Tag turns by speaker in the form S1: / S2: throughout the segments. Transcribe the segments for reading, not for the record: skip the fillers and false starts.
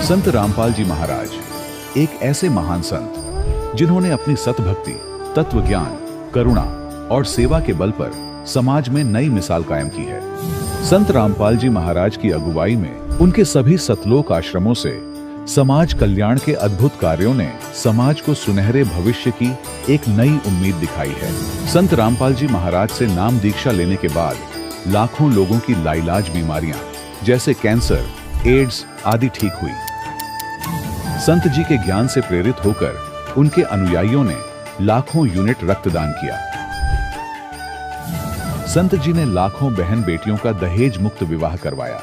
S1: संत रामपाल जी महाराज एक ऐसे महान संत जिन्होंने अपनी सतभक्ति, तत्व ज्ञान, करुणा और सेवा के बल पर समाज में नई मिसाल कायम की है। संत रामपाल जी महाराज की अगुवाई में उनके सभी सतलोक आश्रमों से समाज कल्याण के अद्भुत कार्यों ने समाज को सुनहरे भविष्य की एक नई उम्मीद दिखाई है। संत रामपाल जी महाराज से नाम दीक्षा लेने के बाद लाखों लोगों की लाइलाज बीमारियां जैसे कैंसर, एड्स आदि ठीक हुई। संत जी के ज्ञान से प्रेरित होकर उनके अनुयायियों ने लाखों यूनिट रक्तदान किया। संत जी ने लाखों बहन बेटियों का दहेज मुक्त विवाह करवाया।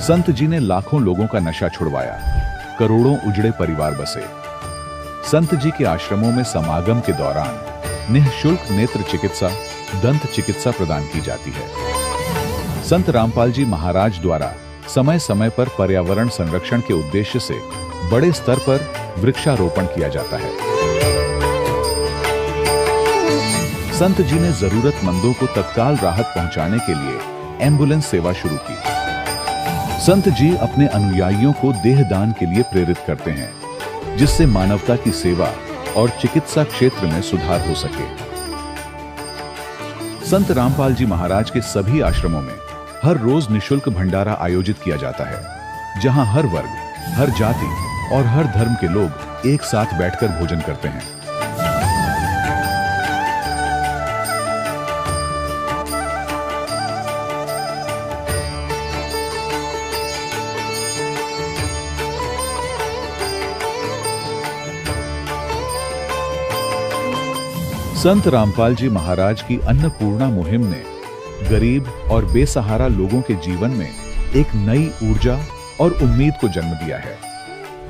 S1: संत जी ने लाखों लोगों का नशा छुड़वाया, करोड़ों उजड़े परिवार बसे। संत जी के आश्रमों में समागम के दौरान निःशुल्क नेत्र चिकित्सा, दंत चिकित्सा प्रदान की जाती है। संत रामपाल जी महाराज द्वारा समय समय पर पर्यावरण संरक्षण के उद्देश्य से बड़े स्तर पर वृक्षारोपण किया जाता है। संत जी ने जरूरतमंदों को तत्काल राहत पहुंचाने के लिए एम्बुलेंस सेवा शुरू की। संत जी अपने अनुयायियों को देहदान के लिए प्रेरित करते हैं, जिससे मानवता की सेवा और चिकित्सा क्षेत्र में सुधार हो सके। संत रामपाल जी महाराज के सभी आश्रमों में हर रोज निःशुल्क भंडारा आयोजित किया जाता है, जहां हर वर्ग, हर जाति और हर धर्म के लोग एक साथ बैठकर भोजन करते हैं। संत रामपाल जी महाराज की अन्नपूर्णा मुहिम ने गरीब और बेसहारा लोगों के जीवन में एक नई ऊर्जा और उम्मीद को जन्म दिया है।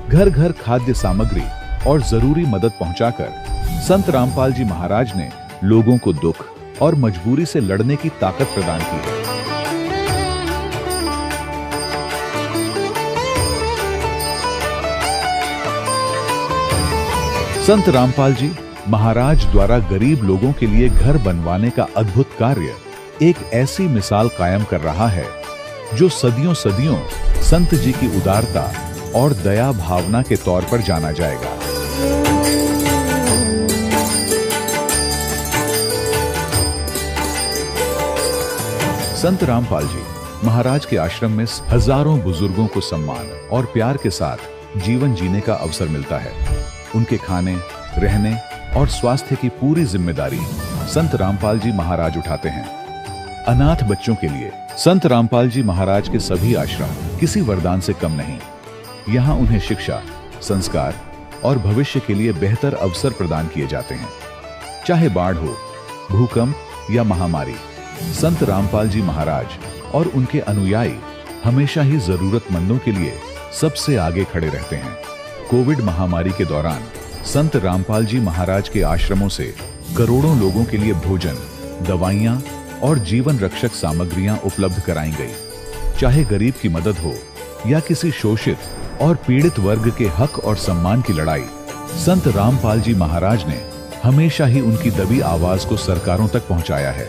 S1: घर घर खाद्य सामग्री और जरूरी मदद पहुंचाकर संत रामपाल जी महाराज ने लोगों को दुख और मजबूरी से लड़ने की ताकत प्रदान की है। संत रामपाल जी महाराज द्वारा गरीब लोगों के लिए घर बनवाने का अद्भुत कार्य एक ऐसी मिसाल कायम कर रहा है जो सदियों सदियों संत जी की उदारता और दया भावना के तौर पर जाना जाएगा। संत रामपाल जी महाराज के आश्रम में हजारों बुजुर्गों को सम्मान और प्यार के साथ जीवन जीने का अवसर मिलता है। उनके खाने, रहने और स्वास्थ्य की पूरी जिम्मेदारी संत रामपाल जी महाराज उठाते हैं। अनाथ बच्चों के लिए संत रामपाल जी महाराज के सभी आश्रम किसी वरदान से कम नहीं। यहाँ उन्हें शिक्षा, संस्कार और भविष्य के लिए बेहतर अवसर प्रदान किए जाते हैं। चाहे बाढ़ हो, भूकंप या महामारी, संत रामपाल जी महाराज और उनके अनुयायी हमेशा ही जरूरतमंदों के लिए सबसे आगे खड़े रहते हैं। कोविड महामारी के दौरान संत रामपाल जी महाराज के आश्रमों से करोड़ों लोगों के लिए भोजन, दवाइयां और जीवन रक्षक सामग्रियां उपलब्ध कराई गई। चाहे गरीब की मदद हो या किसी शोषित और पीड़ित वर्ग के हक और सम्मान की लड़ाई, संत रामपाल जी महाराज ने हमेशा ही उनकी दबी आवाज को सरकारों तक पहुंचाया है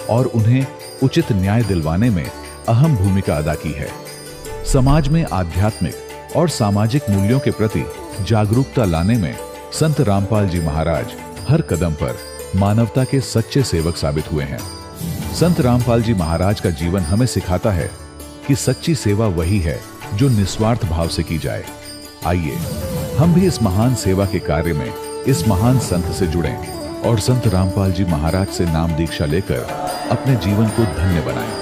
S1: और उन्हें उचित न्याय दिलवाने में अहम भूमिका अदा की है। समाज में आध्यात्मिक और सामाजिक मूल्यों के प्रति जागरूकता लाने में संत रामपाल जी महाराज हर कदम पर मानवता के सच्चे सेवक साबित हुए हैं। संत रामपाल जी महाराज का जीवन हमें सिखाता है कि सच्ची सेवा वही है जो निस्वार्थ भाव से की जाए। आइए हम भी इस महान सेवा के कार्य में इस महान संत से जुड़ें और संत रामपाल जी महाराज से नाम दीक्षा लेकर अपने जीवन को धन्य बनाएं।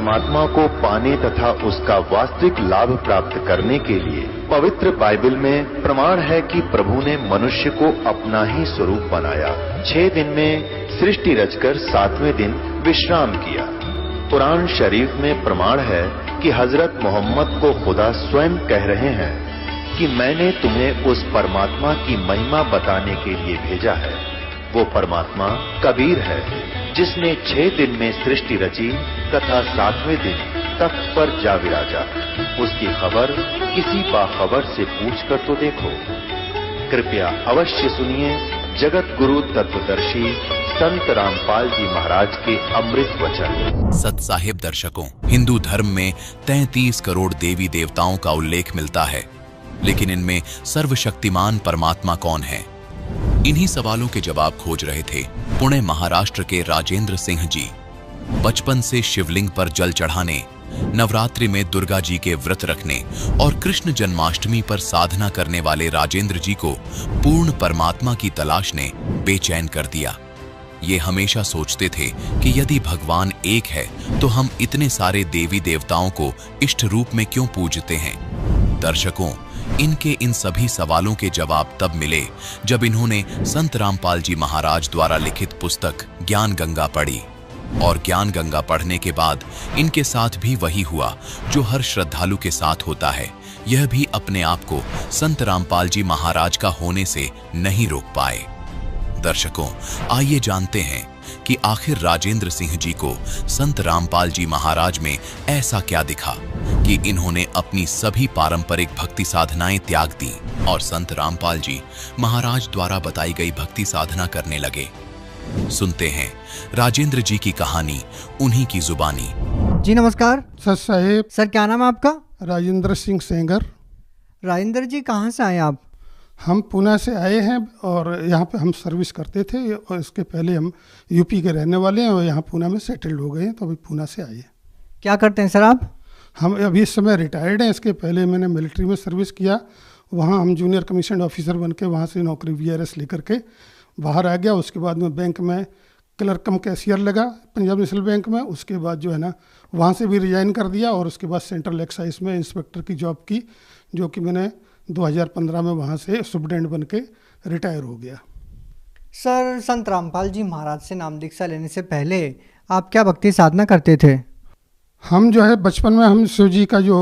S2: परमात्मा को पाने तथा उसका वास्तविक लाभ प्राप्त करने के लिए पवित्र बाइबल में प्रमाण है कि प्रभु ने मनुष्य को अपना ही स्वरूप बनाया। 6 दिन में सृष्टि रचकर 7वें दिन विश्राम किया। कुरान शरीफ में प्रमाण है कि हजरत मोहम्मद को खुदा स्वयं कह रहे हैं कि मैंने तुम्हें उस परमात्मा की महिमा बताने के लिए भेजा है। वो परमात्मा कबीर है जिसने 6 दिन में सृष्टि रची तथा 7वें दिन तख्त पर जा विराजा। उसकी खबर किसी बाखबर से पूछ कर तो देखो। कृपया अवश्य सुनिए जगत गुरु तत्वदर्शी संत रामपाल जी महाराज के अमृत वचन।
S3: सत साहिब दर्शकों, हिंदू धर्म में 33 करोड़ देवी देवताओं का उल्लेख मिलता है, लेकिन इनमें सर्वशक्तिमान परमात्मा कौन है? इन्हीं सवालों के जवाब खोज रहे थे पुणे महाराष्ट्र के राजेंद्र सिंह जी। बचपन से शिवलिंग पर जल चढ़ाने, नवरात्रि में दुर्गा जी के व्रत रखने और कृष्ण जन्माष्टमी पर साधना करने वाले राजेंद्र जी को पूर्ण परमात्मा की तलाश ने बेचैन कर दिया। ये हमेशा सोचते थे कि यदि भगवान एक है तो हम इतने सारे देवी देवताओं को इष्ट रूप में क्यों पूजते हैं? दर्शकों, इनके इन सभी सवालों के जवाब तब मिले जब इन्होंने संत रामपाल जी महाराज द्वारा लिखित पुस्तक ज्ञान गंगा पढ़ी। और ज्ञान गंगा पढ़ने के बाद इनके साथ भी वही हुआ जो हर श्रद्धालु के साथ होता है। यह भी अपने आप को संत रामपाल जी महाराज का होने से नहीं रोक पाए। दर्शकों, आइए जानते हैं कि आखिर राजेंद्र सिंह जी को संत रामपाल जी महाराज में ऐसा क्या दिखा कि इन्होंने अपनी सभी पारंपरिक भक्ति साधनाएं त्याग दी और संत रामपाल जी महाराज द्वारा बताई गई भक्ति साधना करने लगे। सुनते हैं राजेंद्र जी की कहानी उन्हीं की जुबानी।
S4: जी नमस्कार।
S5: सर साहेब।
S4: सर क्या नाम है आपका?
S5: राजेंद्र सिंह सेंगर।
S4: राजेंद्र जी कहाँ से आए आप?
S5: हम पुणे से आए हैं और यहाँ पे हम सर्विस करते थे और इसके पहले हम यूपी के रहने वाले हैं और यहाँ पुणे में सेटल्ड हो गए हैं, तो अभी पुणे से आए हैं।
S4: क्या करते हैं सर आप?
S5: हम अभी इस समय रिटायर्ड हैं। इसके पहले मैंने मिलिट्री में सर्विस किया, वहाँ हम जूनियर कमीशन ऑफिसर बन के वहाँ से नौकरी VRS लेकर के बाहर आ गया। उसके बाद में बैंक में क्लर्क कम कैशियर लगा पंजाब नेशनल बैंक में। उसके बाद जो है ना वहाँ से भी रिजाइन कर दिया और उसके बाद सेंट्रल एक्साइज में इंस्पेक्टर की जॉब की, जो कि मैंने 2015 में वहाँ से सुपरडेंट बन के रिटायर हो गया।
S4: सर संत रामपाल जी महाराज से नाम दीक्षा लेने से पहले आप क्या भक्ति साधना करते थे?
S5: हम जो है बचपन में हम शिव जी का जो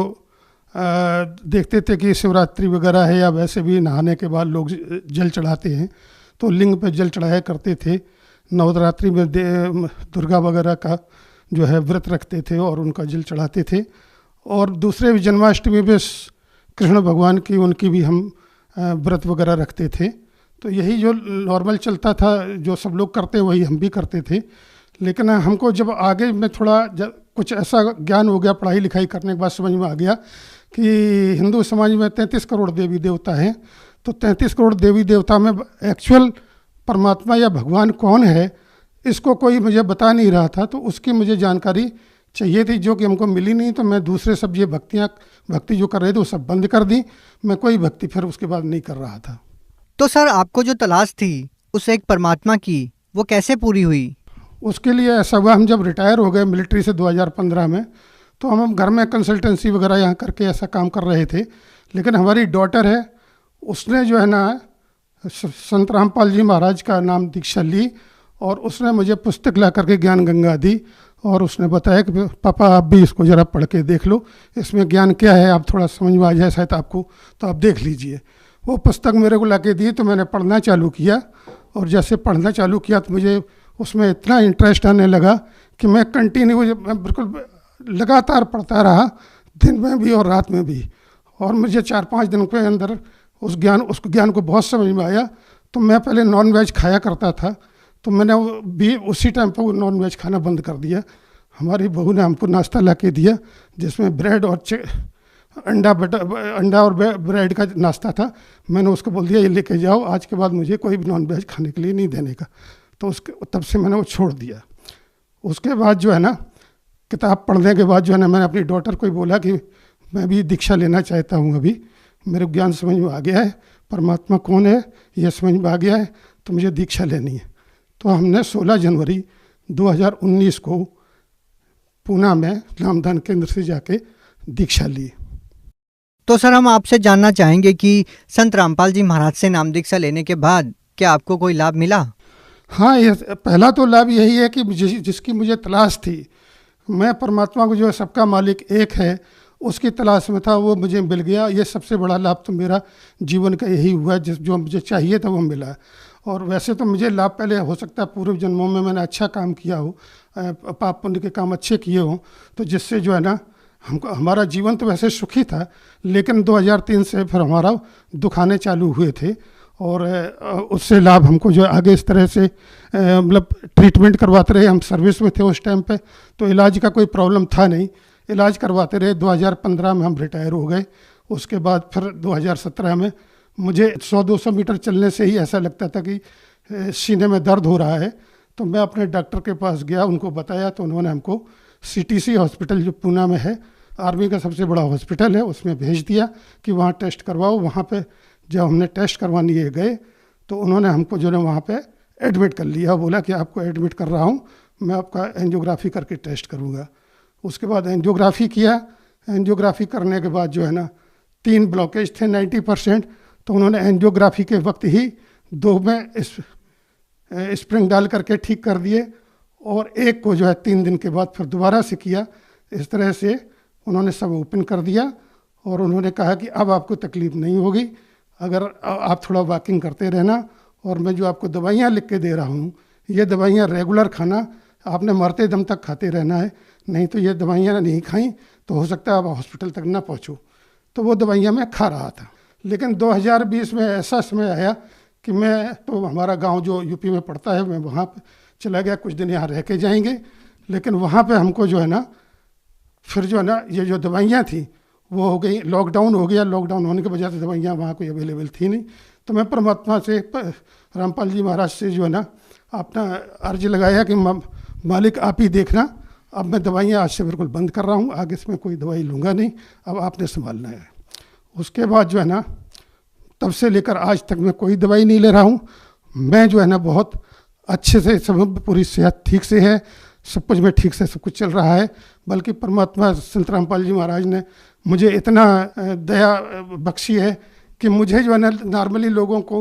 S5: देखते थे कि शिवरात्रि वगैरह है या वैसे भी नहाने के बाद लोग जल चढ़ाते हैं, तो लिंग पे जल चढ़ाया करते थे। नवरात्रि में दुर्गा वगैरह का जो है व्रत रखते थे और उनका जल चढ़ाते थे। और दूसरे भी जन्माष्टमी में कृष्ण भगवान की उनकी भी हम व्रत वगैरह रखते थे। तो यही जो नॉर्मल चलता था, जो सब लोग करते वही हम भी करते थे। लेकिन हमको जब आगे में थोड़ा कुछ ऐसा ज्ञान हो गया, पढ़ाई लिखाई करने के बाद समझ में आ गया कि हिंदू समाज में 33 करोड़ देवी देवता हैं। तो 33 करोड़ देवी देवता में एक्चुअल परमात्मा या भगवान कौन है, इसको कोई मुझे बता नहीं रहा था। तो उसकी मुझे जानकारी चाहिए थी, जो कि हमको मिली नहीं। तो मैं दूसरे सब ये भक्ति जो कर रहे थे वो सब बंद कर दी। मैं कोई भक्ति फिर उसके बाद नहीं कर रहा था।
S4: तो सर आपको जो तलाश थी उस एक परमात्मा की, वो कैसे पूरी हुई?
S5: उसके लिए ऐसा हुआ, हम जब रिटायर हो गए मिलिट्री से 2015 में, तो हम घर में कंसल्टेंसी वगैरह यहाँ करके ऐसा काम कर रहे थे। लेकिन हमारी डॉटर है, उसने जो है ना संत रामपाल जी महाराज का नाम दीक्षा ली और उसने मुझे पुस्तक ला करके ज्ञान गंगा दी और उसने बताया कि पापा आप भी इसको ज़रा पढ़ के देख लो, इसमें ज्ञान क्या है, आप थोड़ा समझ में आ जाए शायद आपको, तो आप देख लीजिए। वो पुस्तक मेरे को ला के दी तो मैंने पढ़ना चालू किया और जैसे पढ़ना चालू किया तो मुझे उसमें इतना इंटरेस्ट आने लगा कि मैं बिल्कुल लगातार पढ़ता रहा, दिन में भी और रात में भी। और मुझे 4-5 दिन के अंदर उस ज्ञान को बहुत समझ में आया। तो मैं पहले नॉन वेज खाया करता था, तो मैंने भी उसी टाइम पर वो नॉन वेज खाना बंद कर दिया। हमारी बहू ने हमको नाश्ता ला के दिया जिसमें ब्रेड और अंडा और ब्रेड का नाश्ता था। मैंने उसको बोल दिया ये लेके जाओ, आज के बाद मुझे कोई भी नॉन वेज खाने के लिए नहीं देने का। तो तब से मैंने वो छोड़ दिया। उसके बाद जो है ना किताब पढ़ने के बाद जो है ना मैंने अपनी डॉटर को ही बोला कि मैं भी दीक्षा लेना चाहता हूँ। अभी मेरे ज्ञान समझ में आ गया है, परमात्मा कौन है ये समझ में आ गया है, तो मुझे दीक्षा लेनी है। तो हमने 16 जनवरी 2019 को पूना में नामदान केंद्र से जाके दीक्षा ली।
S4: तो सर हम आपसे जानना चाहेंगे कि संत रामपाल जी महाराज से नाम दीक्षा लेने के बाद क्या आपको कोई लाभ मिला?
S5: हाँ, ये पहला तो लाभ यही है कि जिसकी मुझे तलाश थी, मैं परमात्मा को जो सबका मालिक एक है उसकी तलाश में था, वो मुझे मिल गया। ये सबसे बड़ा लाभ तो मेरा जीवन का यही हुआ, जो मुझे चाहिए था वो मिला। और वैसे तो मुझे लाभ पहले हो सकता है पूर्व जन्मों में मैंने अच्छा काम किया हो, पाप पुण्य के काम अच्छे किए हों, तो जिससे जो है ना हमारा जीवन तो वैसे सुखी था, लेकिन 2003 से फिर हमारा दुख आने चालू हुए थे। और उससे लाभ हमको जो आगे इस तरह से मतलब ट्रीटमेंट करवाते रहे। हम सर्विस में थे उस टाइम पे, तो इलाज का कोई प्रॉब्लम था नहीं, इलाज करवाते रहे। 2015 में हम रिटायर हो गए। उसके बाद फिर 2017 में मुझे 100-200 मीटर चलने से ही ऐसा लगता था कि सीने में दर्द हो रहा है। तो मैं अपने डॉक्टर के पास गया, उनको बताया, तो उन्होंने हमको CTC हॉस्पिटल जो पूना में है, आर्मी का सबसे बड़ा हॉस्पिटल है, उसमें भेज दिया कि वहाँ टेस्ट करवाओ। वहाँ पे जब हमने टेस्ट करवाने गए तो उन्होंने हमको जो है वहाँ पे एडमिट कर लिया। बोला कि आपको एडमिट कर रहा हूँ, मैं आपका एंजियोग्राफी करके टेस्ट करूँगा। उसके बाद एंजियोग्राफी किया। एंजियोग्राफी करने के बाद जो है ना 3 ब्लॉकेज थे 90%, तो उन्होंने एंजियोग्राफी के वक्त ही 2 में स्प्रिंग डाल करके ठीक कर दिए, और एक को जो है 3 दिन के बाद फिर दोबारा से किया। इस तरह से उन्होंने सब ओपन कर दिया और उन्होंने कहा कि अब आपको तकलीफ़ नहीं होगी, अगर आप थोड़ा वॉकिंग करते रहना, और मैं जो आपको दवाइयाँ लिख के दे रहा हूँ, ये दवाइयाँ रेगुलर खाना, आपने मरते दम तक खाते रहना है, नहीं तो ये दवाइयाँ नहीं खाई तो हो सकता है आप हॉस्पिटल तक ना पहुँचो। तो वो दवाइयाँ मैं खा रहा था। लेकिन 2020 में ऐसा समय आया कि मैं तो हमारा गांव जो यूपी में पड़ता है, मैं वहाँ पे चला गया, कुछ दिन यहाँ रह के जाएंगे। लेकिन वहाँ पे हमको जो है ना फिर जो है ना ये जो दवाइयाँ थी वो हो गई, लॉकडाउन हो गया। लॉकडाउन होने की वजह से दवाइयाँ वहाँ कोई अवेलेबल थी नहीं। तो मैं परमात्मा से, रामपाल जी महाराज से जो है ना अपना अर्ज लगाया कि मालिक आप ही देखना, अब मैं दवाइयाँ आज से बिल्कुल बंद कर रहा हूँ, आगे से मैं कोई दवाई लूँगा नहीं, अब आपने संभालना है। उसके बाद जो है ना तब से लेकर आज तक मैं कोई दवाई नहीं ले रहा हूँ। मैं जो है ना बहुत अच्छे से, सब पूरी सेहत ठीक से है, सब कुछ में ठीक से सब कुछ चल रहा है। बल्कि परमात्मा संत रामपाल जी महाराज ने मुझे इतना दया बख्शी है कि मुझे जो है ना नॉर्मली लोगों को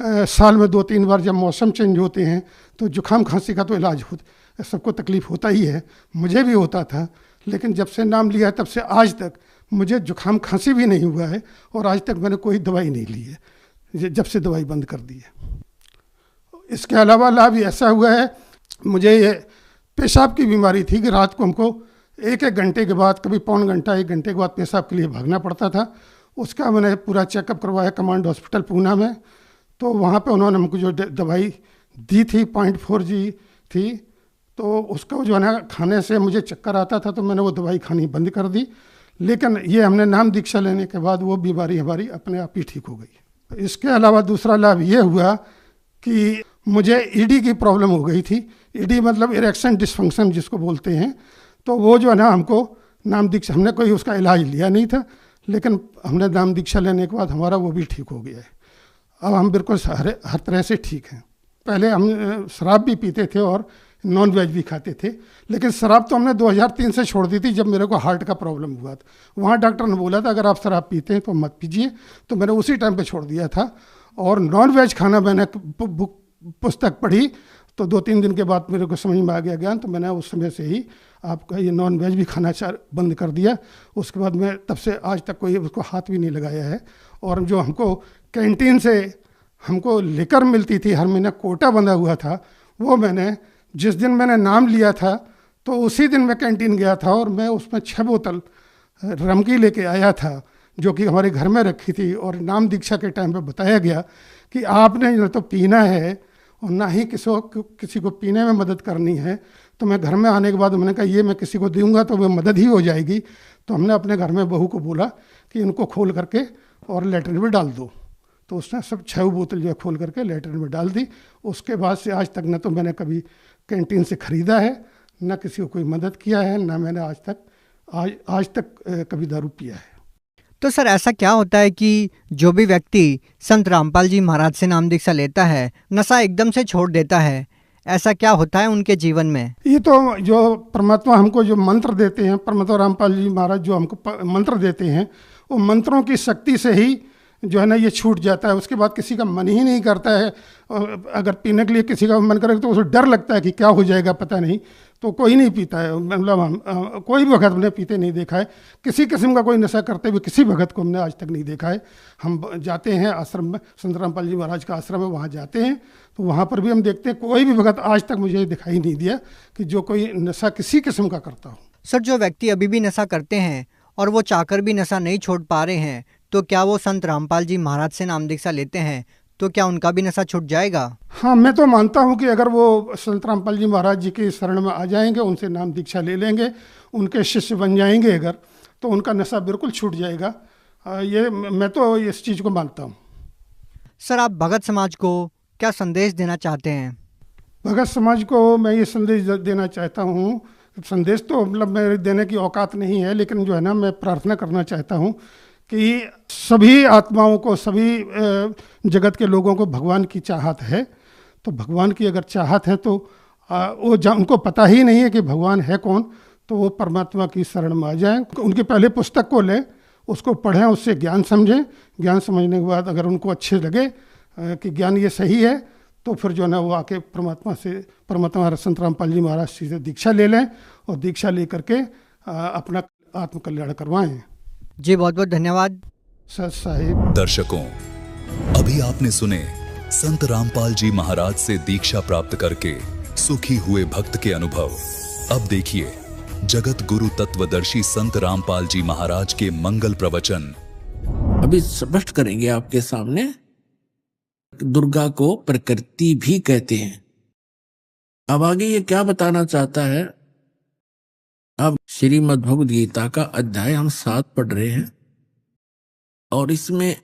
S5: साल में 2-3 बार जब मौसम चेंज होते हैं तो जुकाम खांसी का तो इलाज सबको तकलीफ़ होता ही है, मुझे भी होता था। लेकिन जब से नाम लिया तब से आज तक मुझे जुकाम खांसी भी नहीं हुआ है, और आज तक मैंने कोई दवाई नहीं ली है, जब से दवाई बंद कर दी है। इसके अलावा लाभ ऐसा हुआ है, मुझे ये पेशाब की बीमारी थी कि रात को हमको 1-1 घंटे के बाद, कभी पौन घंटा 1 घंटे के बाद पेशाब के लिए भागना पड़ता था। उसका मैंने पूरा चेकअप करवाया कमांड हॉस्पिटल पूना में। तो वहाँ पे उन्होंने हमको जो दवाई दी थी 0.4G थी, तो उसको जो है ना खाने से मुझे चक्कर आता था, तो मैंने वो दवाई खानी बंद कर दी। लेकिन ये हमने नाम दीक्षा लेने के बाद वो बीमारी हमारी अपने आप ही ठीक हो गई। इसके अलावा दूसरा लाभ ये हुआ कि मुझे ED की प्रॉब्लम हो गई थी। ED मतलब इरेक्शन डिसफंक्शन जिसको बोलते हैं। तो वो जो है ना हमको नाम दीक्षा, हमने कोई उसका इलाज लिया नहीं था, लेकिन हमने नाम दीक्षा लेने के बाद हमारा वो भी ठीक हो गया है। अब हम बिल्कुल हर तरह से ठीक हैं। पहले हम शराब भी पीते थे और नॉन वेज भी खाते थे, लेकिन शराब तो हमने 2003 से छोड़ दी थी जब मेरे को हार्ट का प्रॉब्लम हुआ था। वहाँ डॉक्टर ने बोला था अगर आप शराब पीते हैं तो मत पीजिए, तो मैंने उसी टाइम पे छोड़ दिया था। और नॉन वेज खाना मैंने पुस्तक पढ़ी तो 2-3 दिन के बाद मेरे को समझ में आ गया ज्ञान, तो मैंने उस समय से ही आपका ये नॉन वेज भी खाना बंद कर दिया। उसके बाद मैं तब से आज तक कोई उसको हाथ भी नहीं लगाया है। और जो हमको कैंटीन से हमको लिकर मिलती थी, हर महीना कोटा बंधा हुआ था, वो मैंने जिस दिन मैंने नाम लिया था तो उसी दिन मैं कैंटीन गया था और मैं उसमें 6 बोतल रम की लेके आया था, जो कि हमारे घर में रखी थी। और नाम दीक्षा के टाइम पे बताया गया कि आपने न तो पीना है और ना ही किसी को पीने में मदद करनी है। तो मैं घर में आने के बाद मैंने कहा ये मैं किसी को दूंगा तो वो मदद ही हो जाएगी। तो हमने अपने घर में बहू को बोला कि इनको खोल करके और लेटरिन में डाल दो। तो उसने सब 6 बोतल जो है खोल करके लेटरिन में डाल दी। उसके बाद से आज तक न तो मैंने कभी कैंटीन से ख़रीदा है, ना किसी को कोई मदद किया है, ना मैंने आज तक कभी दारू पिया है।
S4: तो सर ऐसा क्या होता है कि जो भी व्यक्ति संत रामपाल जी महाराज से नाम दीक्षा लेता है, नशा एकदम से छोड़ देता है, ऐसा क्या होता है उनके जीवन में?
S5: ये तो जो परमात्मा हमको जो मंत्र देते हैं, परमात्मा रामपाल जी महाराज जो हमको मंत्र देते हैं, वो मंत्रों की शक्ति से ही जो है ना ये छूट जाता है। उसके बाद किसी का मन ही नहीं करता है। और अगर पीने के लिए किसी का मन करे तो उसे डर लगता है कि क्या हो जाएगा पता नहीं, तो कोई नहीं पीता है। मतलब हम कोई भी भगत हमने पीते नहीं देखा है। किसी किस्म का कोई नशा करते हुए किसी भगत को हमने आज तक नहीं देखा है। हम जाते हैं आश्रम में, संत रामपाल जी महाराज का आश्रम है, वहाँ जाते हैं तो वहाँ पर भी हम देखते हैं कोई भी भगत आज तक मुझे दिखाई नहीं दिया कि जो कोई नशा किसी किस्म का करता हो।
S4: सर, जो व्यक्ति अभी भी नशा करते हैं और वो चाहकर भी नशा नहीं छोड़ पा रहे हैं, तो क्या वो संत रामपाल जी महाराज से नाम दीक्षा लेते हैं तो क्या उनका भी नशा छूट जाएगा?
S5: हाँ, मैं तो मानता हूँ कि अगर वो संत रामपाल जी महाराज जी की शरण में आ जाएंगे, उनसे नाम दीक्षा ले लेंगे, उनके शिष्य बन जाएंगे अगर, तो उनका नशा बिल्कुल छूट जाएगा। ये मैं तो इस चीज़ को मानता हूँ।
S4: सर, आप भगत समाज को क्या संदेश देना चाहते हैं?
S5: भगत समाज को मैं ये संदेश देना चाहता हूँ। संदेश तो मतलब मेरे देने की औकात नहीं है, लेकिन जो है ना मैं प्रार्थना करना चाहता हूँ कि सभी आत्माओं को, सभी जगत के लोगों को भगवान की चाहत है। तो भगवान की अगर चाहत है तो वो उनको पता ही नहीं है कि भगवान है कौन, तो वो परमात्मा की शरण में आ जाएं। उनकी पहले पुस्तक को लें, उसको पढ़ें, उससे ज्ञान समझें। ज्ञान समझने के बाद अगर उनको अच्छे लगे कि ज्ञान ये सही है, तो फिर जो है ना वो आके परमात्मा संत रामपाल जी महाराज से दीक्षा ले लें और दीक्षा ले करके अपना आत्मकल्याण करवाएं।
S4: जी, बहुत बहुत धन्यवाद
S5: सर साहिब।
S6: दर्शकों, अभी आपने सुने संत रामपाल जी महाराज से दीक्षा प्राप्त करके सुखी हुए भक्त के अनुभव। अब देखिए जगत गुरु तत्वदर्शी संत रामपाल जी महाराज के मंगल प्रवचन।
S7: अभी स्पष्ट करेंगे आपके सामने। दुर्गा को प्रकृति भी कहते हैं। अब आगे ये क्या बताना चाहता है? अब श्रीमद् भगवद गीता का अध्याय हम 7 पढ़ रहे हैं और इसमें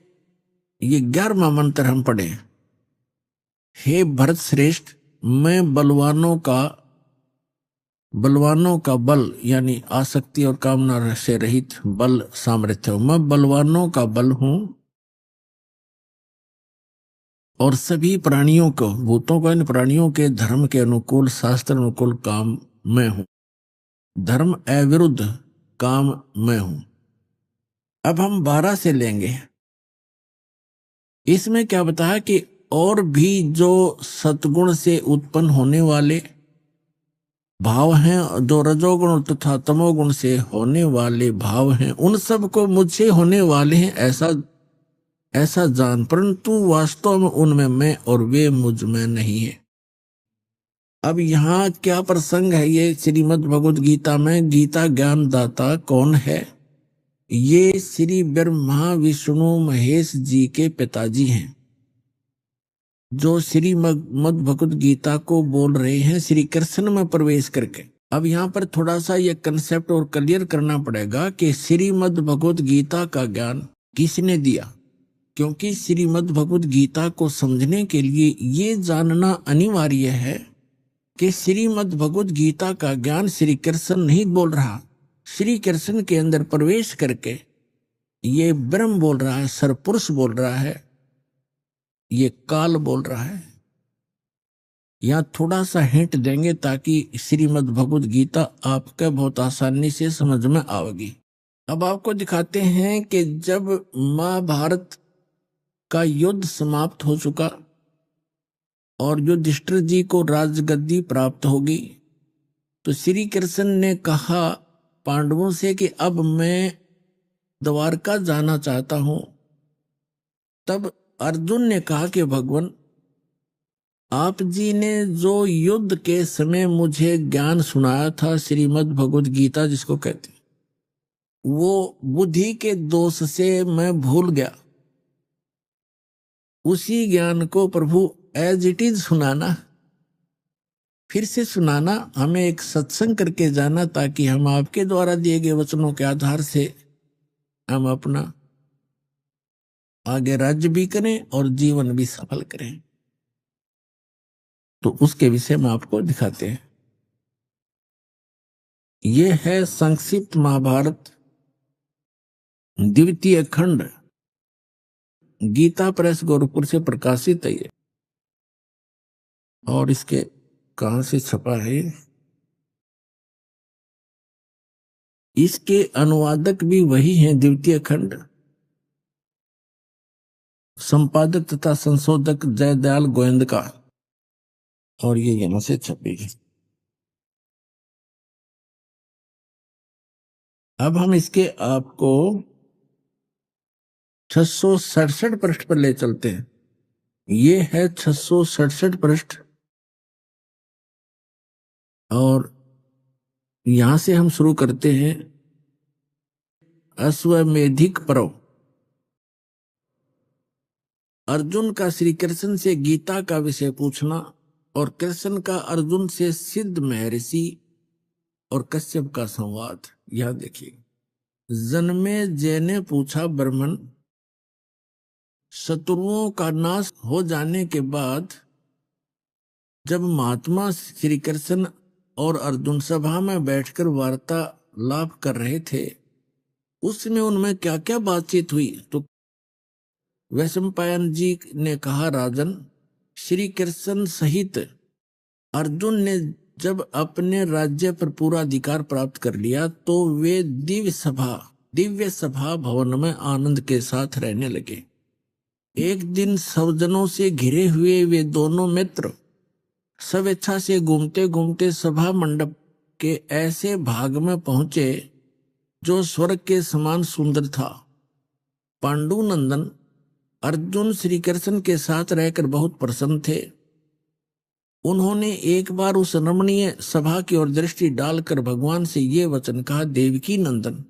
S7: ये 11वां मंत्र हम पढ़े। हे भरत श्रेष्ठ, मैं बलवानों का बल यानी आसक्ति और कामना से रहित बल सामर्थ्य हूं। मैं बलवानों का बल हूं और सभी प्राणियों को, भूतों को, इन प्राणियों के धर्म के अनुकूल, शास्त्र अनुकूल काम मैं हूं। धर्म अविरुद्ध काम मैं हूं। अब हम 12 से लेंगे। इसमें क्या बताया कि और भी जो सतगुण से उत्पन्न होने वाले भाव हैं, जो रजोगुण तथा तमोगुण से होने वाले भाव हैं, उन सब को मुझसे होने वाले हैं ऐसा जान, परंतु वास्तव में उनमें मैं और वे मुझ में नहीं है। अब यहाँ क्या प्रसंग है? ये श्रीमद् भगवद गीता में गीता ज्ञान दाता कौन है? ये श्री ब्रह्मा विष्णु महेश जी के पिताजी हैं, जो श्रीमद् भगवद गीता को बोल रहे हैं श्री कृष्ण में प्रवेश करके। अब यहाँ पर थोड़ा सा ये कंसेप्ट और क्लियर करना पड़ेगा कि श्रीमद् भगवद गीता का ज्ञान किसने दिया, क्योंकि श्रीमद् भगवद गीता को समझने के लिए ये जानना अनिवार्य है कि श्रीमद् भगवद गीता का ज्ञान श्री कृष्ण नहीं बोल रहा। श्री कृष्ण के अंदर प्रवेश करके ये ब्रह्म बोल रहा है, सरपुरुष बोल रहा है, ये काल बोल रहा है। यहाँ थोड़ा सा हिंट देंगे ताकि श्रीमद् भगवद गीता आपके बहुत आसानी से समझ में आएगी। अब आपको दिखाते हैं कि जब महाभारत का युद्ध समाप्त हो चुका और युधिष्ठिर जी को राजगद्दी प्राप्त होगी, तो श्री कृष्ण ने कहा पांडवों से कि अब मैं द्वारका जाना चाहता हूं। तब अर्जुन ने कहा कि भगवान, आप जी ने जो युद्ध के समय मुझे ज्ञान सुनाया था, श्रीमद् भगवद गीता जिसको कहते हैं, वो बुद्धि के दोष से मैं भूल गया। उसी ज्ञान को प्रभु एज इट इज सुनाना, फिर से सुनाना, हमें एक सत्संग करके जाना, ताकि हम आपके द्वारा दिए गए वचनों के आधार से हम अपना आगे राज्य भी करें और जीवन भी सफल करें। तो उसके विषय में आपको दिखाते हैं। यह है संक्षिप्त महाभारत द्वितीय खंड, गीता प्रेस गोरखपुर से प्रकाशित है ये, और इसके कहाँ से छपा है? इसके अनुवादक भी वही हैं, द्वितीय खंड, संपादक तथा संशोधक जयदयाल गोविंद का, और ये यहां से छपी है। अब हम इसके आपको 667 पृष्ठ पर ले चलते हैं। ये है 667 पृष्ठ, और यहां से हम शुरू करते हैं। अश्वमेधिक पर्व। अर्जुन का श्री कृष्ण से गीता का विषय पूछना और कृष्ण का अर्जुन से सिद्ध महर्षि और कश्यप का संवाद। यह देखिए, जन्मे जय ने पूछा, ब्राह्मण, शत्रुओं का नाश हो जाने के बाद जब महात्मा श्री कृष्ण और अर्जुन सभा में बैठकर वार्तालाप कर रहे थे, उसमें उनमें क्या क्या बातचीत हुई? तो वैशंपायन जी ने कहा, राजन, श्री कृष्ण सहित अर्जुन ने जब अपने राज्य पर पूरा अधिकार प्राप्त कर लिया तो वे दिव्य सभा भवन में आनंद के साथ रहने लगे। एक दिन सज्जनों से घिरे हुए वे दोनों मित्र स्वेच्छा से घूमते घूमते सभा मंडप के ऐसे भाग में पहुंचे जो स्वर्ग के समान सुंदर था। पांडुनंदन अर्जुन श्री कृष्ण के साथ रहकर बहुत प्रसन्न थे। उन्होंने एक बार उस रमणीय सभा की ओर दृष्टि डालकर भगवान से ये वचन कहा, देवकी नंदन,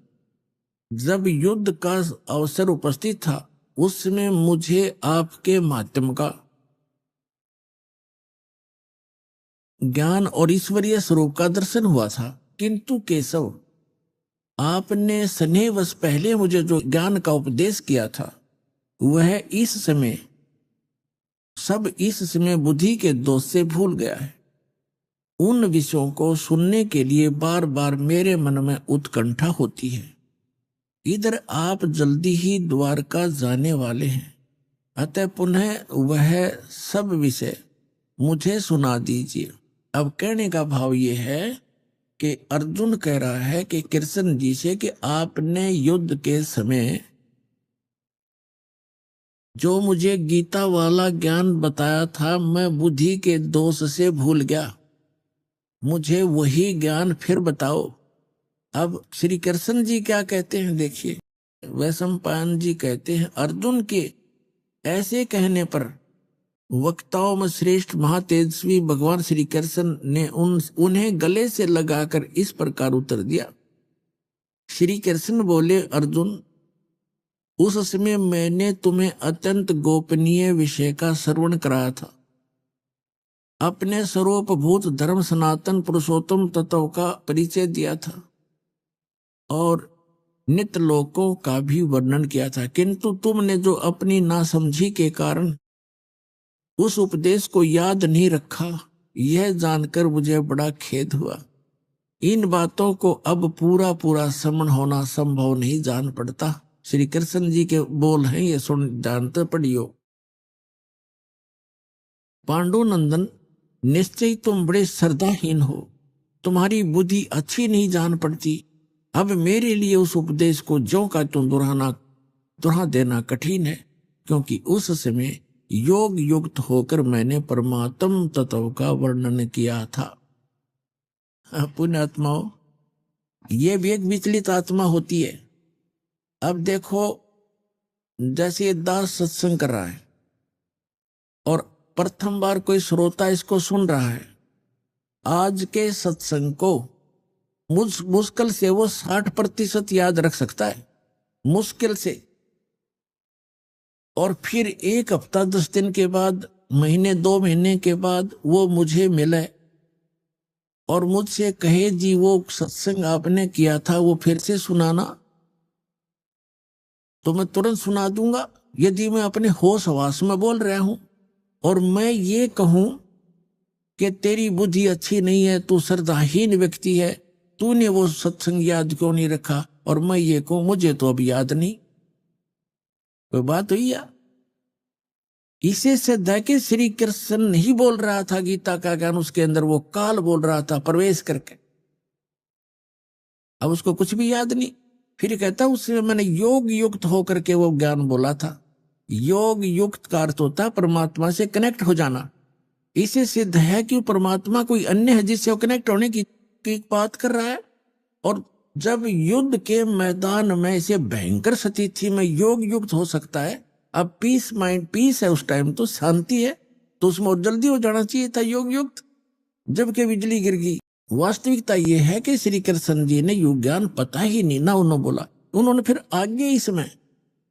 S7: जब युद्ध का अवसर उपस्थित था उसमें मुझे आपके माध्यम का ज्ञान और ईश्वरीय स्वरूप का दर्शन हुआ था, किंतु केशव, आपने स्नेहवश पहले मुझे जो ज्ञान का उपदेश किया था वह इस समय बुद्धि के दोष से भूल गया है। उन विषयों को सुनने के लिए बार बार मेरे मन में उत्कंठा होती है। इधर आप जल्दी ही द्वारका जाने वाले हैं, अतः पुनः वह सब विषय मुझे सुना दीजिए। अब कहने का भाव ये है कि अर्जुन कह रहा है कि कृष्ण जी से कि आपने युद्ध के समय जो मुझे गीता वाला ज्ञान बताया था मैं बुद्धि के दोष से भूल गया, मुझे वही ज्ञान फिर बताओ। अब श्री कृष्ण जी क्या कहते हैं देखिए, वैशंपायन जी कहते हैं, अर्जुन के ऐसे कहने पर वक्ताओं में श्रेष्ठ महातेजस्वी भगवान श्री कृष्ण ने उन्हें गले से लगाकर इस प्रकार उत्तर दिया। श्री कृष्ण बोले, अर्जुन, उस समय मैंने तुम्हें अत्यंत गोपनीय विषय का श्रवण कराया था। अपने स्वरूप भूत धर्म सनातन पुरुषोत्तम तत्व का परिचय दिया था और नित्य लोकों का भी वर्णन किया था, किंतु तुमने जो अपनी नासमझी के कारण उस उपदेश को याद नहीं रखा, यह जानकर मुझे बड़ा खेद हुआ। इन बातों को अब पूरा पूरा श्रवण होना संभव नहीं जान पड़ता। श्री कृष्ण जी के बोल हैं, ये सुन जानते पढ़ियो। पांडुनंदन, निश्चय तुम बड़े श्रद्धाहीन हो, तुम्हारी बुद्धि अच्छी नहीं जान पड़ती। अब मेरे लिए उस उपदेश को ज्यों का त्यों दोहरा देना कठिन है, क्योंकि उस समय योग युक्त होकर मैंने परमात्म तत्व का वर्णन किया था। पुण्यात्माओं, ये भी एक विचलित आत्मा होती है। अब देखो, जैसे दास सत्संग कर रहा है और प्रथम बार कोई श्रोता इसको सुन रहा है, आज के सत्संग को मुश्किल से वो 60% याद रख सकता है, मुश्किल से। और फिर 1 हफ्ता 10 दिन के बाद, महीने 2 महीने के बाद वो मुझे मिले और मुझसे कहे, जी वो सत्संग आपने किया था वो फिर से सुनाना, तो मैं तुरंत सुना दूंगा। यदि मैं अपने होश हवास में बोल रहा हूं और मैं ये कहूं कि तेरी बुद्धि अच्छी नहीं है, तू श्रद्धाहीन व्यक्ति है, तूने वो सत्संग याद क्यों नहीं रखा, और मैं ये कहूं मुझे तो अब याद नहीं, कोई बात हुई या? इसे सिद्ध है कि श्री कृष्ण नहीं बोल रहा था गीता का ज्ञान, उसके अंदर वो काल बोल रहा था प्रवेश करके। अब उसको कुछ भी याद नहीं। फिर कहता उससे मैंने योग युक्त होकर के वो ज्ञान बोला था। योग युक्त का अर्थ होता है परमात्मा से कनेक्ट हो जाना। इसे सिद्ध है कि परमात्मा कोई अन्य है जिससे वो कनेक्ट होने की बात कर रहा है। और जब युद्ध के मैदान में इसे भयंकर स्थिति में योग युक्त हो सकता है, अब पीस माइंड पीस है उस टाइम, तो शांति है, तो उसमें और जल्दी हो जाना चाहिए था योग युक्त, जबकि बिजली गिर गई। वास्तविकता यह है कि श्री कृष्ण जी ने योग ज्ञान पता ही नहीं ना उन्होंने बोला। उन्होंने फिर आगे इसमें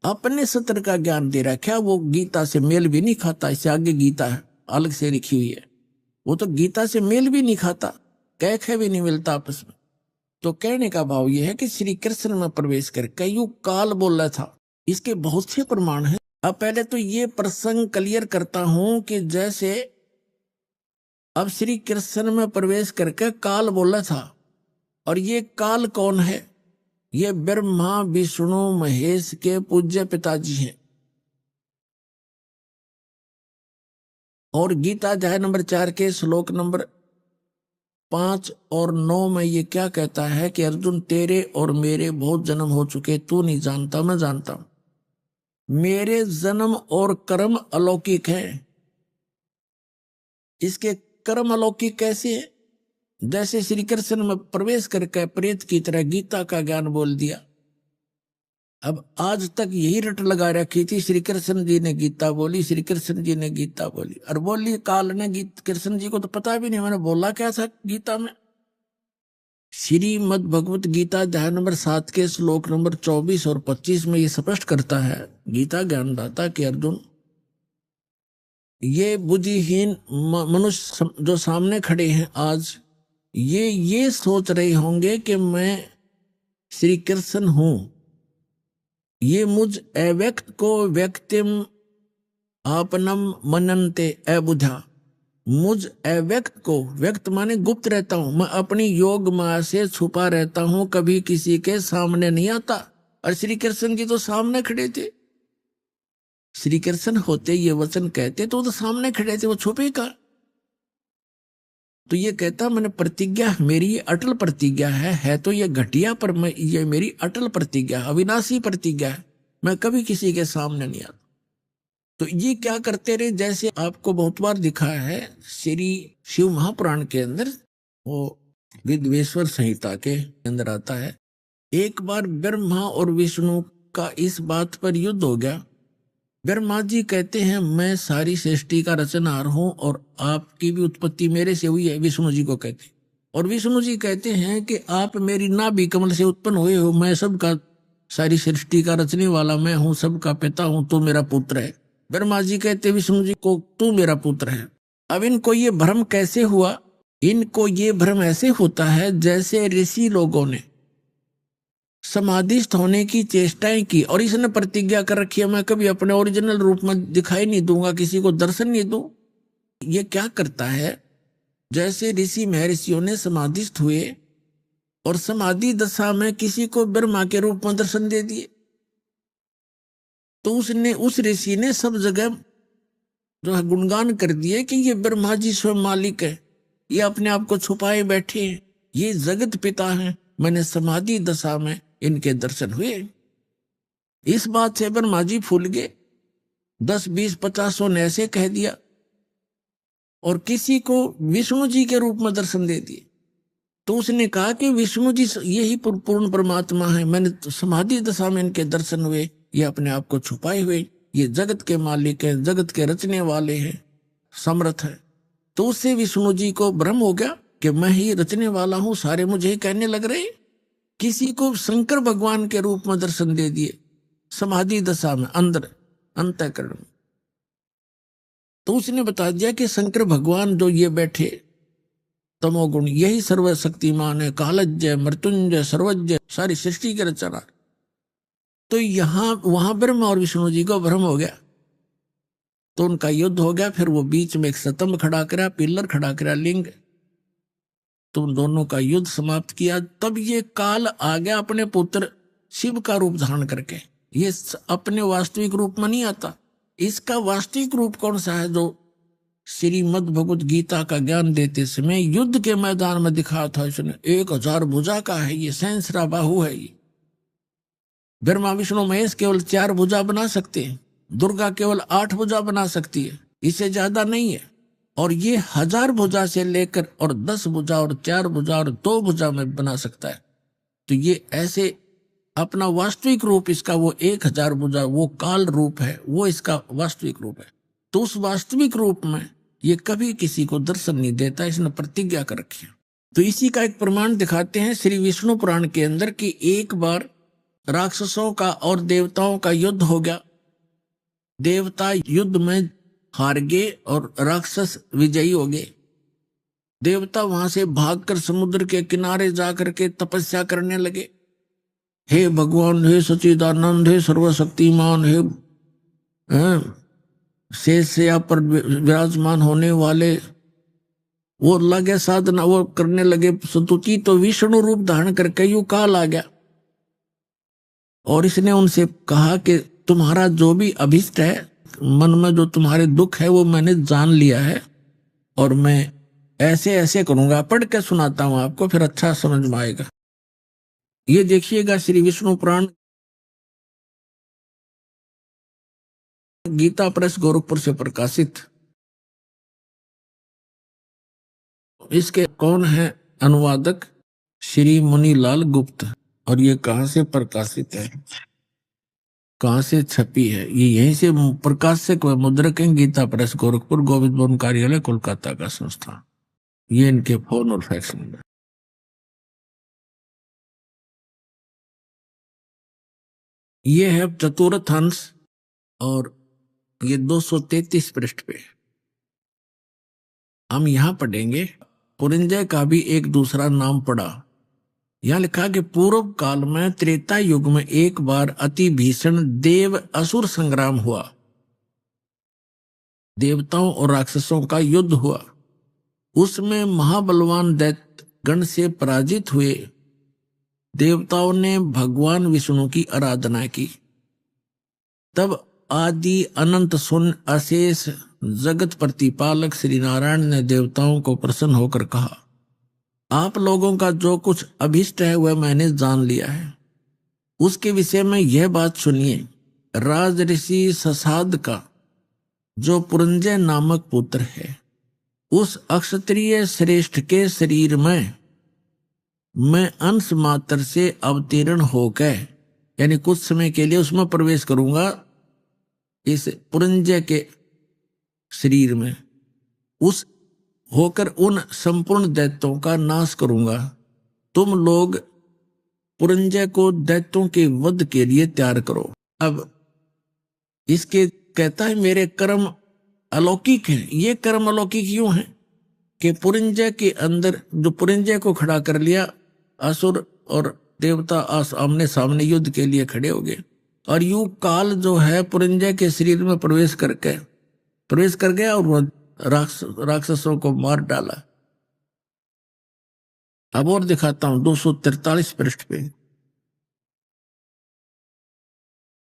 S7: अपने सत्र का ज्ञान दे रखा, वो गीता से मेल भी नहीं खाता। इससे आगे गीता है अलग से लिखी हुई है, वो तो गीता से मेल भी नहीं खाता, कह भी नहीं मिलता आपस में। तो कहने का भाव यह है कि श्री कृष्ण में प्रवेश करके यूं काल बोल रहा था। इसके बहुत से प्रमाण हैं। अब पहले तो ये प्रसंग क्लियर करता हूं कि जैसे अब श्री कृष्ण में प्रवेश करके काल बोला था, और ये काल कौन है? ये ब्रह्मा विष्णु महेश के पूज्य पिताजी हैं। और गीता अध्याय नंबर 4 के श्लोक नंबर 5 और 9 में ये क्या कहता है कि अर्जुन तेरे और मेरे बहुत जन्म हो चुके, तू नहीं जानता मैं जानता हूं। मेरे जन्म और कर्म अलौकिक हैं। इसके कर्म अलौकिक कैसे है? जैसे श्री कृष्ण में प्रवेश करके प्रेत की तरह गीता का ज्ञान बोल दिया। अब आज तक यही रट लगा रखी थी, श्री कृष्ण जी ने गीता बोली, श्री कृष्ण जी ने गीता बोली, और बोली काल ने कृष्ण जी को तो पता भी नहीं मैंने बोला क्या था गीता में। श्रीमद् भगवत गीता अध्याय नंबर 7 के श्लोक नंबर 24 और 25 में ये स्पष्ट करता है गीता ज्ञानदाता कि अर्जुन, ये बुद्धिहीन मनुष्य जो सामने खड़े हैं आज, ये सोच रहे होंगे कि मैं श्री कृष्ण हूं। ये मुझ अव्यक्त को व्यक्तिम आपनम मनन्ते अबुझा, मुझ अव्यक्त को, व्यक्त माने गुप्त रहता हूं, मैं अपनी योग माया से छुपा रहता हूं, कभी किसी के सामने नहीं आता। और श्री कृष्ण जी तो सामने खड़े थे। श्री कृष्ण होते ये वचन कहते तो सामने खड़े थे, वो छुपे का। तो ये कहता मैंने प्रतिज्ञा, मेरी ये अटल प्रतिज्ञा है तो ये घटिया, पर मैं ये मेरी अटल प्रतिज्ञा, अविनाशी प्रतिज्ञा है, मैं कभी किसी के सामने नहीं आता। तो ये क्या करते रहे, जैसे आपको बहुत बार दिखाया है श्री शिव महापुराण के अंदर, वो विद्वेश्वर संहिता के अंदर आता है। एक बार ब्रह्मा और विष्णु का इस बात पर युद्ध हो गया। ब्रह्मा जी कहते हैं मैं सारी सृष्टि का रचनहार हूं और आपकी भी उत्पत्ति मेरे से हुई है, विष्णु जी को कहते। और विष्णु जी कहते हैं कि आप मेरी नाभि कमल से उत्पन्न हुए हो, मैं सबका, सारी सृष्टि का रचने वाला मैं हूं, सबका पिता हूं, तो मेरा पुत्र है। ब्रह्मा जी कहते विष्णु जी को तू मेरा पुत्र है। अब इनको ये भ्रम कैसे हुआ? इनको ये भ्रम ऐसे होता है जैसे ऋषि लोगों ने समाधिस्थ होने की चेष्टाएं की, और इसने प्रतिज्ञा कर रखी है मैं कभी अपने ओरिजिनल रूप में दिखाई नहीं दूंगा, किसी को दर्शन नहीं दूं। ये क्या करता है, जैसे ऋषि महर्षियों ने समाधिस्थ हुए और समाधि दशा में किसी को ब्रह्मा के रूप में दर्शन दे दिए, तो उस ऋषि ने सब जगह जो है गुणगान कर दिए कि ये ब्रह्मा जी स्वयं मालिक है, ये अपने आप को छुपाए बैठे हैं, ये जगत पिता हैं, मैंने समाधि दशा में इनके दर्शन हुए। इस बात से ब्रह्मा जी फूल गए। 10, 20, 50 ने ऐसे कह दिया, और किसी को विष्णु जी के रूप में दर्शन दे दिए। तो उसने कहा कि विष्णु जी यही पूर्ण परमात्मा है, मैंने समाधि दशा में इनके दर्शन हुए, ये अपने आप को छुपाए हुए, ये जगत के मालिक हैं, जगत के रचने वाले हैं, समर्थ है। तो उससे विष्णु जी को भ्रम हो गया कि मैं ही रचने वाला हूं, सारे मुझे ही कहने लग रहे। किसी को शंकर भगवान के रूप में दर्शन दे दिए समाधि दशा में, अंदर अंतःकरण में। तो उसने बता दिया कि शंकर भगवान जो ये बैठे तमोगुण, यही सर्वशक्तिमान है, कालज्ञ मृत्युंजय सर्वज्ञ, सारी सृष्टि के रचना। तो वहां ब्रह्मा और विष्णु जी को भ्रम हो गया, तो उनका युद्ध हो गया। फिर वो बीच में एक स्तंभ खड़ा करा, पिलर खड़ा करा, लिंग, तो उन दोनों का युद्ध समाप्त किया। तब ये काल आ गया अपने पुत्र शिव का रूप धारण करके। ये अपने वास्तविक रूप में नहीं आता, इसका वास्तविक रूप कौन सा है? जो श्रीमद् भगवत गीता का ज्ञान देते समय युद्ध के मैदान में दिखा था इसने, 1000 भुजा का है ये, सहस्रा बाहु है ये। ब्रह्मा विष्णु महेश केवल 4 भुजा बना सकते हैं, दुर्गा केवल 8 भुजा बना सकती है, इससे ज्यादा नहीं है। और ये 1000 भुजा से लेकर और 10 भुजा और 4 भुजा और 2 भुजा में बना सकता है। तो ये ऐसे अपना वास्तविक रूप इसका वो 1000 भुजा, वो काल रूप है, वो इसका वास्तविक रूप है। तो उस वास्तविक रूप में ये कभी किसी को दर्शन नहीं देता, इसने प्रतिज्ञा कर रखी है। तो इसी का एक प्रमाण दिखाते हैं श्री विष्णु पुराण के अंदर कि एक बार राक्षसों का और देवताओं का युद्ध हो गया। देवता युद्ध में हार गए और राक्षस विजयी हो गए। देवता वहां से भागकर समुद्र के किनारे जाकर के तपस्या करने लगे। हे भगवान, हे सच्चिदानंद, हे सर्वशक्तिमान, हे शेषया पर विराजमान होने वाले, वो लगे साधना, वो करने लगे स्तुति। तो विष्णु रूप धारण करके यूं काल आ गया और इसने उनसे कहा कि तुम्हारा जो भी अभिष्ट है, मन में जो तुम्हारे दुख है, वो मैंने जान लिया है और मैं ऐसे ऐसे करूंगा। पढ़ के सुनाता हूं आपको, फिर अच्छा समझ में आएगा। ये देखिएगा श्री विष्णु पुराण, गीता प्रेस गोरखपुर से प्रकाशित। इसके कौन है अनुवादक? श्री मुनीलाल गुप्त। और ये कहां से प्रकाशित है, कहां से छपी है? ये यहीं से प्रकाशक व मुद्रक हैं, गीता प्रेस गोरखपुर, गोविंद भवन कार्यालय कोलकाता का संस्थान। ये इनके फोन और फैक्स नंबर। ये है चतुर्थ अंश और ये 233 पृष्ठ पे। हम यहां पढ़ेंगे पुरंजय का भी एक दूसरा नाम पड़ा। यहां लिखा कि पूर्व काल में त्रेता युग में एक बार अति भीषण देव असुर संग्राम हुआ। देवताओं और राक्षसों का युद्ध हुआ। उसमें महाबलवान दैत्य गण से पराजित हुए देवताओं ने भगवान विष्णु की आराधना की। तब आदि अनंत शून्य अशेष जगत प्रतिपालक श्री नारायण ने देवताओं को प्रसन्न होकर कहा, आप लोगों का जो कुछ अभिष्ट है वह मैंने जान लिया है। उसके विषय में यह बात सुनिए। राज ऋषि ससाद का जो पुरंजय नामक पुत्र है, उस अक्षत्रिय श्रेष्ठ के शरीर में मैं अंश मात्र से अवतीर्ण होकर, यानी कुछ समय के लिए उसमें प्रवेश करूंगा, इस पुरंजय के शरीर में उस होकर उन संपूर्ण दैत्यों का नाश करूंगा। तुम लोग पुरंजय को दैत्यों के वध के लिए तैयार करो। अब इसके कहता है मेरे कर्म अलौकिक हैं। ये कर्म अलौकिक क्यों हैं कि पुरंजय के अंदर जो पुरंजय को खड़ा कर लिया, असुर और देवता आमने सामने युद्ध के लिए खड़े हो गए और यूं काल जो है पुरंजय के शरीर में प्रवेश कर गया और वह राक्षसों को मार डाला। अब और दिखाता हूं 243 पृष्ठ पे।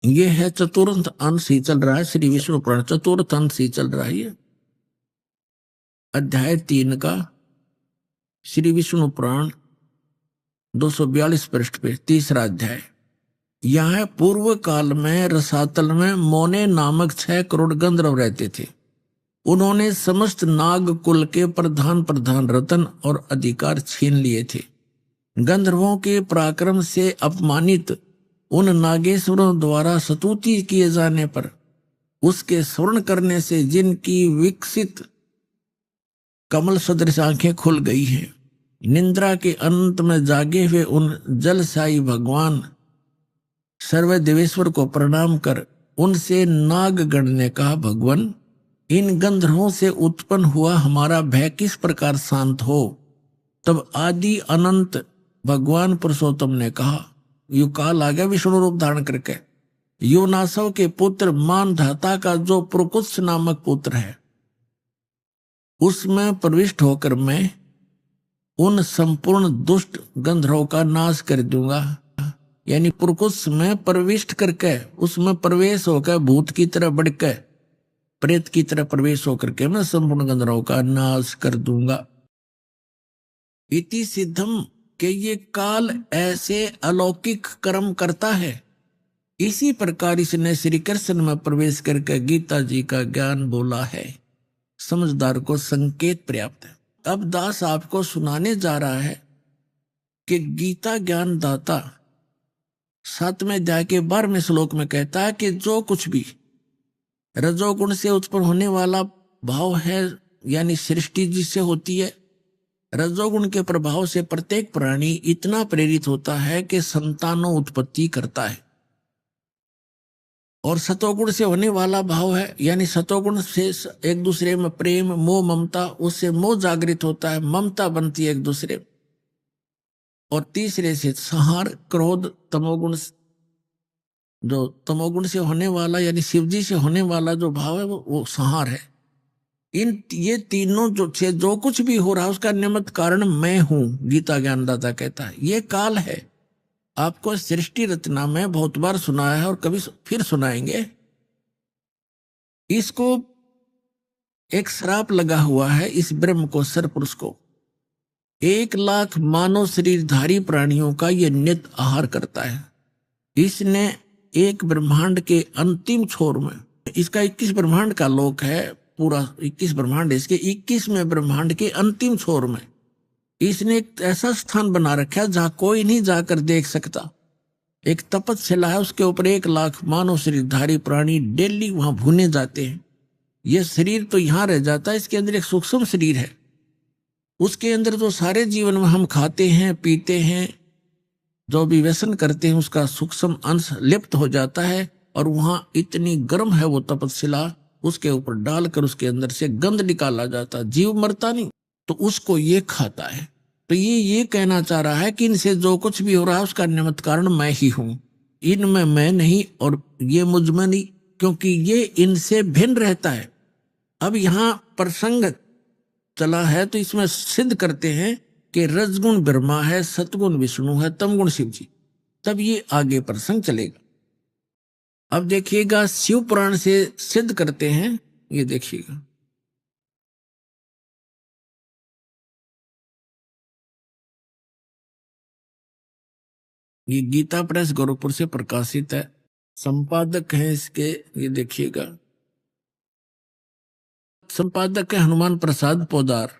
S7: ये है चतुर्थ अंश ही चल रहा है, श्री विष्णु पुराण चतुर्थ अंश ही चल रहा है। ये अध्याय 3 का श्री विष्णु पुराण 242 पृष्ठ पे, तीसरा अध्याय। यह पूर्व काल में रसातल में मोने नामक 6 करोड़ गंधर्व रहते थे। उन्होंने समस्त नाग कुल के प्रधान रतन और अधिकार छीन लिए थे। गंधर्वों के पराक्रम से अपमानित उन नागेश्वरों द्वारा स्तुति किए जाने पर उसके स्वर्ण करने से जिनकी विकसित कमल सदृश आंखें खुल गई हैं, निंद्रा के अंत में जागे हुए उन जलसाई भगवान सर्वदेवेश्वर को प्रणाम कर उनसे नागगण ने कहा, भगवान इन गंधर्वों से उत्पन्न हुआ हमारा भय किस प्रकार शांत हो। तब आदि अनंत भगवान पुरुषोत्तम ने कहा, यू काल आ गया विष्णु रूप धारण करके, योनासव के पुत्र मानधाता का जो प्रकुत्स नामक पुत्र है, उसमें प्रविष्ट होकर मैं उन संपूर्ण दुष्ट गंधर्वों का नाश कर दूंगा। यानी प्रकुत्स में प्रविष्ट करके उसमें प्रवेश होकर भूत की तरह बढ़कर प्रेत की तरह प्रवेश होकर के मैं संपूर्ण गंधर्वों का नाश कर दूंगा। इति सिद्धम के ये काल ऐसे अलौकिक कर्म करता है। इसी प्रकार इसने श्री कृष्ण में प्रवेश करके गीता जी का ज्ञान बोला है। समझदार को संकेत पर्याप्त है। अब दास आपको सुनाने जा रहा है कि गीता ज्ञान दाता 7वें अध्याय के 12वें श्लोक में कहता है कि जो कुछ भी रजोगुण से उत्पन्न होने वाला भाव है, यानी सृष्टि जिससे होती है, रजोगुण के प्रभाव से प्रत्येक प्राणी इतना प्रेरित होता है कि संतानों उत्पत्ति करता है। और सतोगुण से होने वाला भाव है, यानी सतोगुण से एक दूसरे में प्रेम मोह ममता, उससे मोह जागृत होता है, ममता बनती है एक दूसरे में। और तीसरे से संहार क्रोध तमोगुण, जो तमोगुण से होने वाला यानी शिवजी से होने वाला जो भाव है वो संहार है। ये तीनों जो कुछ भी हो रहा है उसका निमित्त कारण मैं हूं, गीता ज्ञानदाता कहता है। ये काल है। आपको सृष्टि रचना में बहुत बार सुनाया है और कभी फिर सुनाएंगे। इसको एक श्राप लगा हुआ है इस ब्रह्म को, सरपुरुष को। 1,00,000 मानव शरीरधारी प्राणियों का यह नित्य आहार करता है। इसने एक ब्रह्मांड के अंतिम छोर में, इसका 21 ब्रह्मांड का लोक है, पूरा 21 ब्रह्मांड, इसके 21वें ब्रह्मांड के अंतिम छोर में इसने एक ऐसा स्थान बना रखा जहां कोई नहीं जाकर देख सकता। एक तपस्या है, उसके ऊपर 1,00,000 मानव शरीरधारी प्राणी डेली वहां भुने जाते हैं। यह शरीर तो यहां रह जाता है, इसके अंदर एक सूक्ष्म शरीर है। उसके अंदर जो सारे जीवन में हम खाते हैं पीते हैं, जो भी व्यसन करते हैं, उसका सूक्ष्म अंश लिप्त हो जाता है। और वहां इतनी गर्म है वो तपस्या, उसके ऊपर डालकर उसके अंदर से गंध निकाला जाता है। जीव मरता नहीं, तो उसको ये खाता है। तो ये कहना चाह रहा है कि इनसे जो कुछ भी हो रहा है उसका निमित्त कारण मैं ही हूं। इनमें मैं नहीं और ये मुझ में नहीं, क्योंकि ये इनसे भिन्न रहता है। अब यहां प्रसंग चला है तो इसमें सिद्ध करते हैं कि रजगुण ब्रह्मा है, सतगुण विष्णु है, तमगुण शिव जी। तब ये आगे प्रसंग चलेगा। अब देखिएगा शिव पुराण से सिद्ध करते हैं, ये देखिएगा। ये गीता प्रेस गोरखपुर से प्रकाशित है। संपादक है इसके, ये देखिएगा, संपादक है हनुमान प्रसाद पोदार।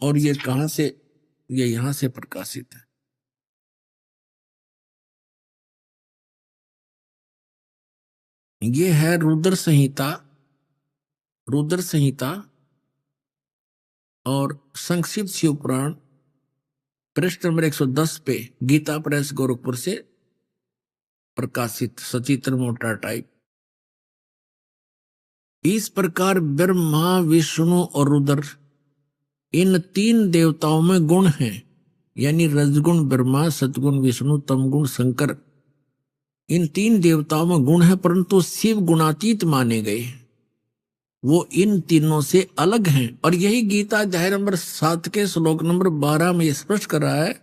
S7: और ये कहां से, ये यहां से प्रकाशित है। ये है रुद्र संहिता, रुद्र संहिता और संक्षिप्त शिव पुराण, पृष्ठ नंबर 110 पे गीता प्रेस गोरखपुर से प्रकाशित, सचित्र मोटा टाइप। इस प्रकार ब्रह्मा विष्णु और रुद्र, इन 3 देवताओं में गुण हैं, यानी रजगुण ब्रह्मा, सतगुण विष्णु, तमगुण शंकर। इन 3 देवताओं में गुण है, परंतु शिव गुणातीत माने गए। वो इन तीनों से अलग हैं। और यही गीता अध्याय नंबर 7 के श्लोक नंबर 12 में स्पष्ट कर रहा है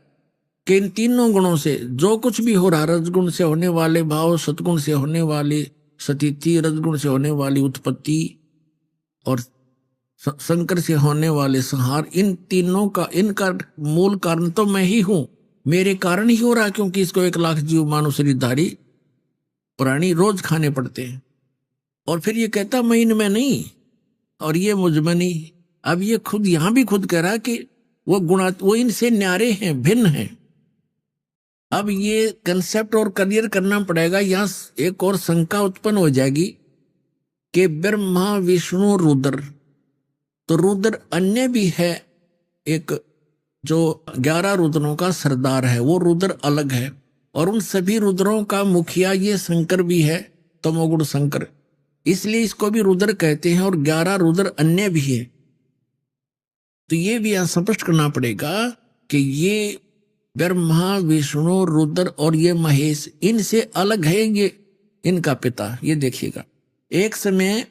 S7: कि इन तीनों गुणों से जो कुछ भी हो रहा, रजगुण से होने वाले भाव, सतगुण से होने वाली सतीति, रजगुण से होने वाली उत्पत्ति और शंकर से होने वाले संहार, इन तीनों का, इनका मूल कारण तो मैं ही हूं। मेरे कारण ही हो रहा है, क्योंकि इसको 1,00,000 जीव मानव शरीरधारी प्राणी रोज खाने पड़ते हैं। और फिर ये कहता मैं इनमें नहीं और ये मुझ में नहीं। अब ये खुद यहां भी खुद कह रहा है कि वो इनसे न्यारे हैं, भिन्न हैं। अब ये कंसेप्ट और क्लियर करना पड़ेगा। यहां एक और शंका उत्पन्न हो जाएगी कि ब्रह्मा विष्णु रुद्र, तो रुद्र अन्य भी है, एक जो 11 रुद्रों का सरदार है, वो रुद्र अलग है। और उन सभी रुद्रों का मुखिया ये शंकर भी है, तमोगुण शंकर, इसलिए इसको भी रुद्र कहते हैं। और 11 रुद्र अन्य भी है। तो ये भी यहां स्पष्ट करना पड़ेगा कि ये ब्रह्मा विष्णु रुद्र और ये महेश इनसे अलग है, ये इनका पिता। ये देखिएगा, एक समय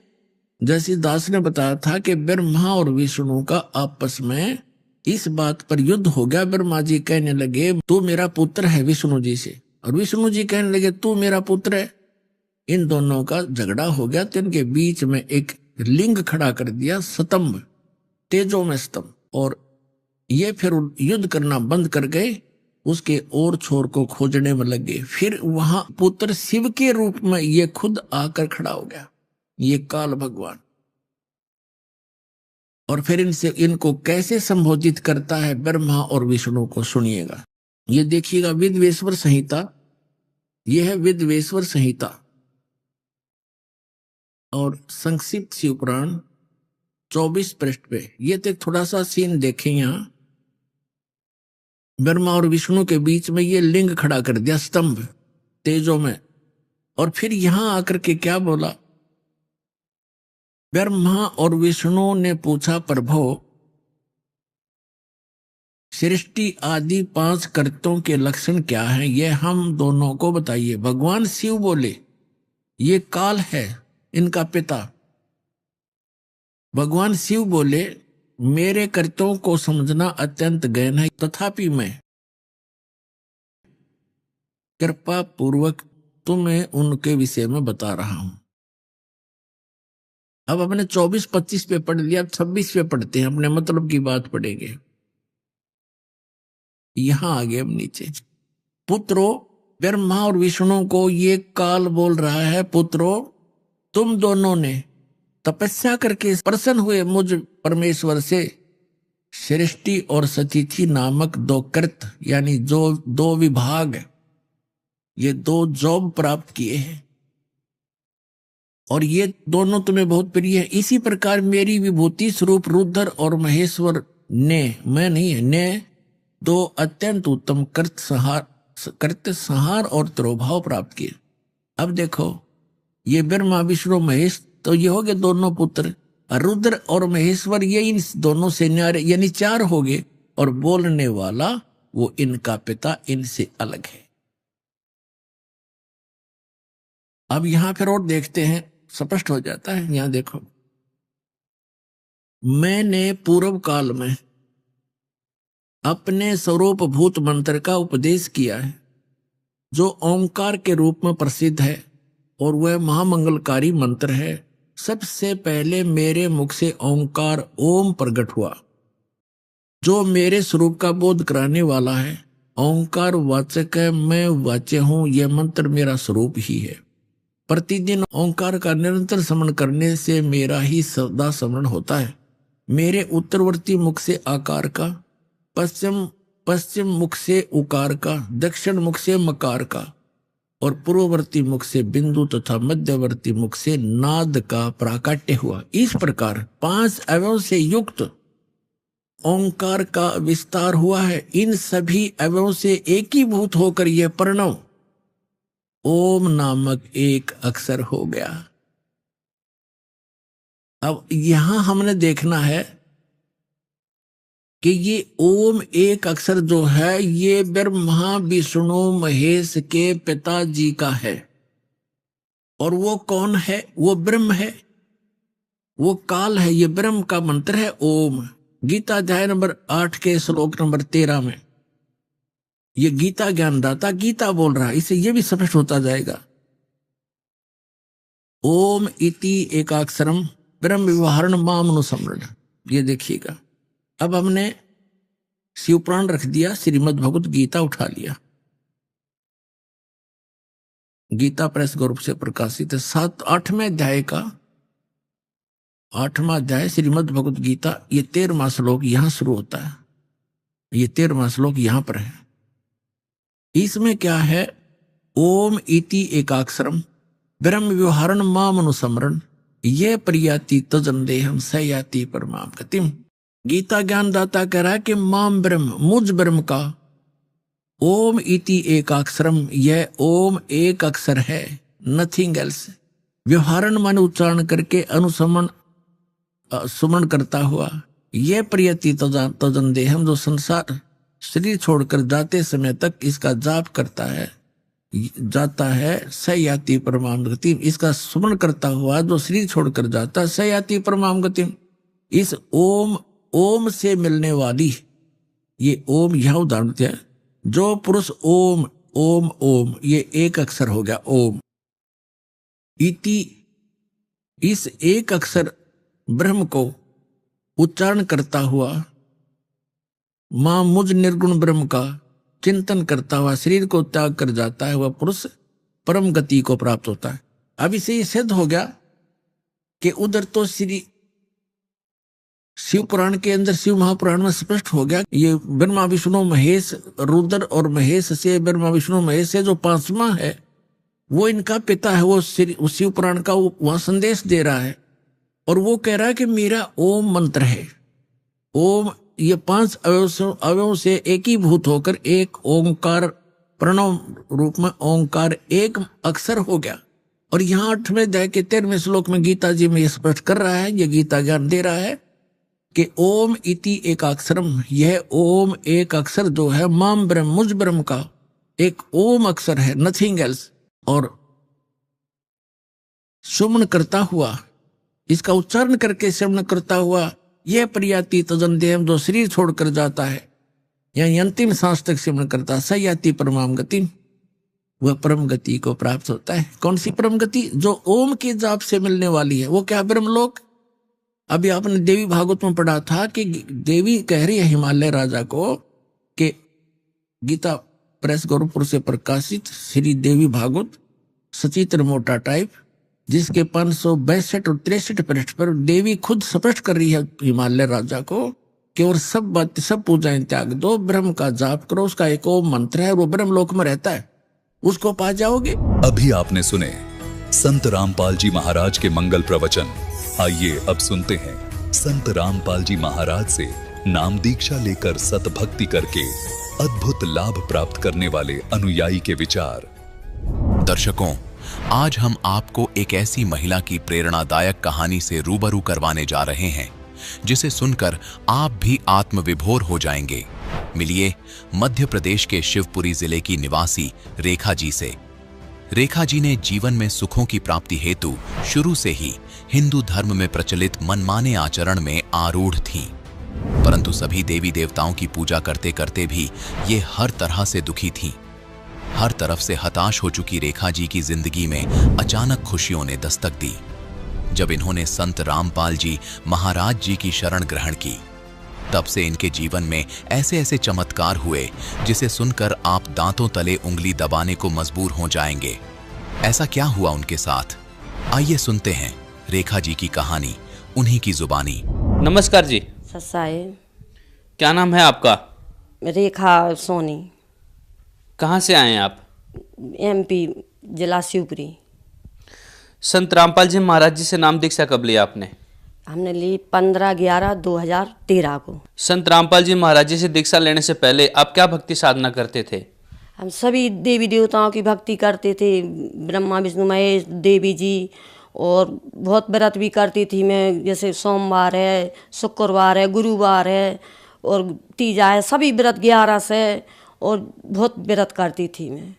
S7: जैसे दास ने बताया था कि ब्रह्मा और विष्णु का आपस में इस बात पर युद्ध हो गया। ब्रह्मा जी कहने लगे तू मेरा पुत्र है विष्णु जी से, और विष्णु जी कहने लगे तू मेरा पुत्र है। इन दोनों का झगड़ा हो गया, तो इनके बीच में एक लिंग खड़ा कर दिया, स्तंभ, तेजो में स्तंभ। और ये फिर युद्ध करना बंद कर गए, उसके और छोर को खोजने में लगे। फिर वहां पुत्र शिव के रूप में ये खुद आकर खड़ा हो गया, ये काल भगवान। और फिर इनको कैसे संबोधित करता है ब्रह्मा और विष्णु को, सुनिएगा। ये देखिएगा, विद्वेश्वर संहिता, यह है विद्वेश्वर संहिता और संक्षिप्त शिव पुराण 24 पृष्ठ पे। ये तो थोड़ा सा सीन देखें, यहां ब्रह्मा और विष्णु के बीच में ये लिंग खड़ा कर दिया, स्तंभ, तेजो में। और फिर यहां आकर के क्या बोला, ब्रह्मा और विष्णु ने पूछा, प्रभो सृष्टि आदि 5 कर्तों के लक्षण क्या हैं, ये हम दोनों को बताइए। भगवान शिव बोले, ये काल है इनका पिता। भगवान शिव बोले, मेरे कर्तव्यों को समझना अत्यंत गहन है, तथापि मैं कृपा पूर्वक तुम्हें उनके विषय में बता रहा हूं। अब हमने 24-25 पे पढ़ लिया, अब 26 पे पढ़ते हैं, अपने मतलब की बात पढ़ेंगे। यहां आगे हम नीचे, पुत्रो, ब्रह्मा और विष्णु को ये काल बोल रहा है, पुत्रो तुम दोनों ने तपस्या करके प्रसन्न हुए मुझ परमेश्वर से सृष्टि और सतिथि नामक 2 कृत, यानी जो 2 विभाग, ये 2 जॉब प्राप्त किए हैं, और ये दोनों तुम्हें बहुत प्रिय है। इसी प्रकार मेरी विभूति स्वरूप रुद्र और महेश्वर ने, मैं नहीं है, ने 2 अत्यंत उत्तम कृत संहार और तिरोभाव प्राप्त किए। अब देखो, ये ब्रह्मा विष्णु महेश, तो ये हो गए दोनों पुत्र। रुद्र और महेश्वर ये इन दोनों से न्यारे, यानी 4 हो गए। और बोलने वाला वो इनका पिता इनसे अलग है। अब यहां फिर और देखते हैं, स्पष्ट हो जाता है। यहां देखो, मैंने पूर्व काल में अपने स्वरूप भूत मंत्र का उपदेश किया है, जो ओंकार के रूप में प्रसिद्ध है, और वह महामंगलकारी मंत्र है। सबसे पहले मेरे मुख से ओंकार ओम प्रकट हुआ, जो मेरे स्वरूप का बोध कराने वाला है। ओंकार वाचक है, मैं वाच्य हूं, यह मंत्र मेरा स्वरूप ही है। प्रतिदिन ओंकार का निरंतर स्मरण करने से मेरा ही सदा स्मरण होता है। मेरे उत्तरवर्ती मुख से आकार का, पश्चिम मुख से उकार का, दक्षिण मुख से मकार का, और पूर्ववर्ती मुख से बिंदु तथा मध्यवर्ती मुख से नाद का प्राकट्य हुआ। इस प्रकार 5 अवयव से युक्त ओंकार का विस्तार हुआ है। इन सभी अवयवों से एकीभूत होकर यह प्रणव ओम नामक एक अक्षर हो गया। अब यहां हमने देखना है कि ये ओम एक अक्षर जो है, ये ब्रह्मा विष्णु महेश के पिताजी का है। और वो कौन है? वो ब्रह्म है, वो काल है। ये ब्रह्म का मंत्र है ओम। गीता अध्याय नंबर 8 के श्लोक नंबर 13 में ये गीता ज्ञानदाता गीता बोल रहा है। इसे ये भी स्पष्ट होता जाएगा। ओम इति एकाक्षरम ब्रह्म व्यवहारण मामनुसमरण। ये देखिएगा, अब हमने शिवपुराण रख दिया, श्रीमद् भगवत गीता उठा लिया। गीता प्रेस ग्रुप से प्रकाशित है। 8वें अध्याय का 8वां अध्याय श्रीमद् भगवत गीता। ये 13वां श्लोक यहां शुरू होता है। ये 13वां श्लोक यहां पर है। इसमें क्या है? ओम इति एकाक्षरम ब्रह्म व्यवहारण मामनुसमरण ये प्रियाति तजंदेहम सयाति परमाम गतिम। गीता ज्ञानदाता कह रहा है कि माम ब्रह्म, मुझ ब्रह्म का ओम इति एकाक्षरम, यह ओम एक अक्षर है, नथिंग एल्स। व्यवहारण मान उच्चारण करके अनुसमन सुमन करता हुआ, यह प्रियति तजंदेहम जो संसार शरीर छोड़कर जाते समय तक इसका जाप करता है, जाता है, सयाति परमाम गतिम। इसका सुमन करता हुआ जो शरीर छोड़कर जाता है, सयाति परमाम गतिम। इस ओम से मिलने वाली, ये ओम यह उदाहरण है। जो पुरुष ओम ओम ओम, ये एक अक्षर हो गया ओम। इति, इस एक अक्षर ब्रह्म को उच्चारण करता हुआ, मां मुझ निर्गुण ब्रह्म का चिंतन करता हुआ शरीर को त्याग कर जाता है, वह पुरुष परम गति को प्राप्त होता है। अब इसे ये सिद्ध हो गया कि उधर तो श्री शिव पुराण के अंदर, शिव महापुराण में स्पष्ट हो गया, ये ब्रह्मा विष्णु महेश, रुद्र और महेश से, ब्रह्मा विष्णु महेश से जो पांचवा है वो इनका पिता है। वो शिव पुराण का वहां संदेश दे रहा है और वो कह रहा है कि मेरा ओम मंत्र है। ओम ये 5 अवयवों से एकीभूत होकर एक ओंकार, प्रणव रूप में ओंकार एक अक्षर हो गया। और यहाँ 8वें अध्याय के 13वें श्लोक में गीता जी में ये स्पष्ट कर रहा है, ये गीता ज्ञान दे रहा है कि ओम इति एक अक्षरम, यह ओम एक अक्षर जो है माम ब्रह्म, मुझ ब्रह्म का एक ओम अक्षर है, नथिंग एल्स। और सुमन करता हुआ, इसका उच्चारण करके श्रवण करता हुआ, यह प्रयाति तजन देह, जो शरीर छोड़कर जाता है, यानी अंतिम सांस तक श्रवण करता, सयाति परमाम गति, वह परम गति को प्राप्त होता है। कौन सी परम गति? जो ओम के जाप से मिलने वाली है। वो क्या? ब्रह्मलोक। अभी आपने देवी भागवत में पढ़ा था कि देवी कह रही है हिमालय राजा को कि गीता प्रेस गोरखपुर से प्रकाशित श्री देवी भागवत सचित्र मोटा टाइप, जिसके 562 और 63 पृष्ठ पर देवी खुद स्पष्ट कर रही है हिमालय राजा को कि और सब बात, सब पूजाएं त्याग दो, ब्रह्म का जाप करो, उसका एक ओम मंत्र है, वो ब्रह्मलोक में रहता है, उसको पा जाओगे।
S6: अभी आपने सुने संत रामपाल जी महाराज के मंगल प्रवचन। आइए अब सुनते हैं संत रामपाल जी महाराज से नाम दीक्षा लेकर सतभक्ति करके अद्भुत लाभ प्राप्त करने वाले अनुयायी के विचार।
S3: दर्शकों, आज हम आपको एक ऐसी महिला की प्रेरणादायक कहानी से रूबरू करवाने जा रहे हैं जिसे सुनकर आप भी आत्मविभोर हो जाएंगे। मिलिए मध्य प्रदेश के शिवपुरी जिले की निवासी रेखा जी से। रेखा जी ने जीवन में सुखों की प्राप्ति हेतु शुरू से ही हिंदू धर्म में प्रचलित मनमाने आचरण में आरूढ़ थीं, परंतु सभी देवी देवताओं की पूजा करते करते भी ये हर तरह से दुखी थीं। हर तरफ से हताश हो चुकी रेखा जी की जिंदगी में अचानक खुशियों ने दस्तक दी जब इन्होंने संत रामपाल जी महाराज जी की शरण ग्रहण की। तब से इनके जीवन में ऐसे ऐसे चमत्कार हुए जिसे सुनकर आप दांतों तले उंगली दबाने को मजबूर हो जाएंगे। ऐसा क्या हुआ उनके साथ? आइए सुनते हैं रेखा जी की कहानी उन्हीं की जुबानी।
S8: नमस्कार जी।
S9: ससाए।
S8: क्या नाम है आपका?
S9: रेखा सोनी।
S8: कहाँ से आए हैं आप?
S9: MP जिला शिवपुरी।
S8: संत रामपाल जी महाराज जी से नाम दीक्षा कब लिया आपने?
S9: हमने ली 15/11/2013 को।
S8: संत रामपाल जी महाराज जी से दीक्षा लेने से पहले आप क्या भक्ति साधना करते थे?
S9: हम सभी देवी देवताओं की भक्ति करते थे, ब्रह्मा विष्णु महेश देवी जी, और बहुत व्रत भी करती थी मैं, जैसे सोमवार है, शुक्रवार है, गुरुवार है और तीजा है, सभी व्रत 11 से, और बहुत व्रत करती थी मैं।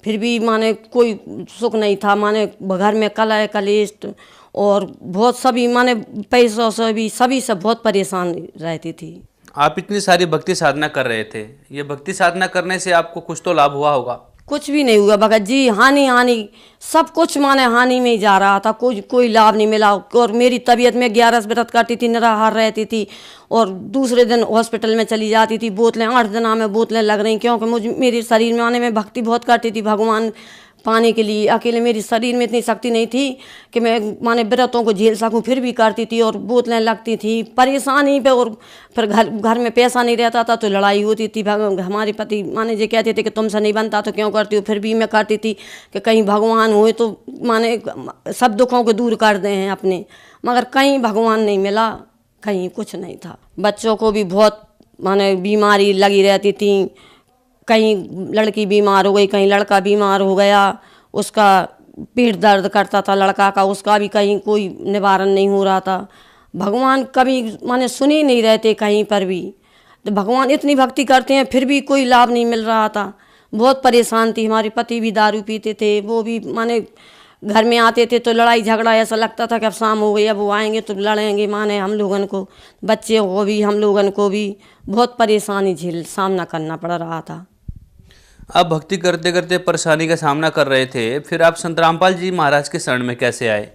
S9: फिर भी माने कोई सुख नहीं था, माने घर में कलह कलेश और बहुत सभी माने पैसों से भी सभी से बहुत परेशान रहती थी।
S8: आप इतनी सारी भक्ति साधना कर रहे थे, ये भक्ति साधना करने से आपको कुछ तो लाभ हुआ होगा?
S9: कुछ भी नहीं हुआ भगत जी, हानि सब कुछ माने हानि में ही जा रहा था, कोई लाभ नहीं मिला। और मेरी तबीयत में 11 व्रत करती थी, निराहार रहती थी और दूसरे दिन हॉस्पिटल में चली जाती थी, बोतलें 8 दिन में बोतलें लग रही, क्योंकि मेरे शरीर में आने में भक्ति बहुत करती थी भगवान पाने के लिए। अकेले मेरी शरीर में इतनी शक्ति नहीं थी कि मैं माने व्रतों को झेल सकूं, फिर भी करती थी और बोतलें लगती थी, परेशानी पे। और फिर घर में पैसा नहीं रहता था तो लड़ाई होती थी। हमारे पति माने ये कहते थे कि तुमसे नहीं बनता तो क्यों करती हो, फिर भी मैं करती थी कि कहीं भगवान हुए तो माने सब दुखों को दूर कर दें अपने, मगर कहीं भगवान नहीं मिला, कहीं कुछ नहीं था। बच्चों को भी बहुत माने बीमारी लगी रहती थी, कहीं लड़की बीमार हो गई, कहीं लड़का बीमार हो गया, उसका पेट दर्द करता था लड़का का, उसका भी कहीं कोई निवारण नहीं हो रहा था। भगवान कभी माने सुन ही नहीं रहते कहीं पर भी, तो भगवान इतनी भक्ति करते हैं फिर भी कोई लाभ नहीं मिल रहा था। बहुत परेशान थी। हमारे पति भी दारू पीते थे, वो भी माने घर में आते थे तो लड़ाई झगड़ा, ऐसा लगता था कि अब शाम हो गई, अब वो आएंगे तो लड़ेंगे, माने हम लोगन को, बच्चे को भी, हम लोगन को भी बहुत परेशानी सामना करना पड़ रहा था।
S8: आप भक्ति करते करते परेशानी का सामना कर रहे थे, फिर आप संत रामपाल जी महाराज के शरण में कैसे आए?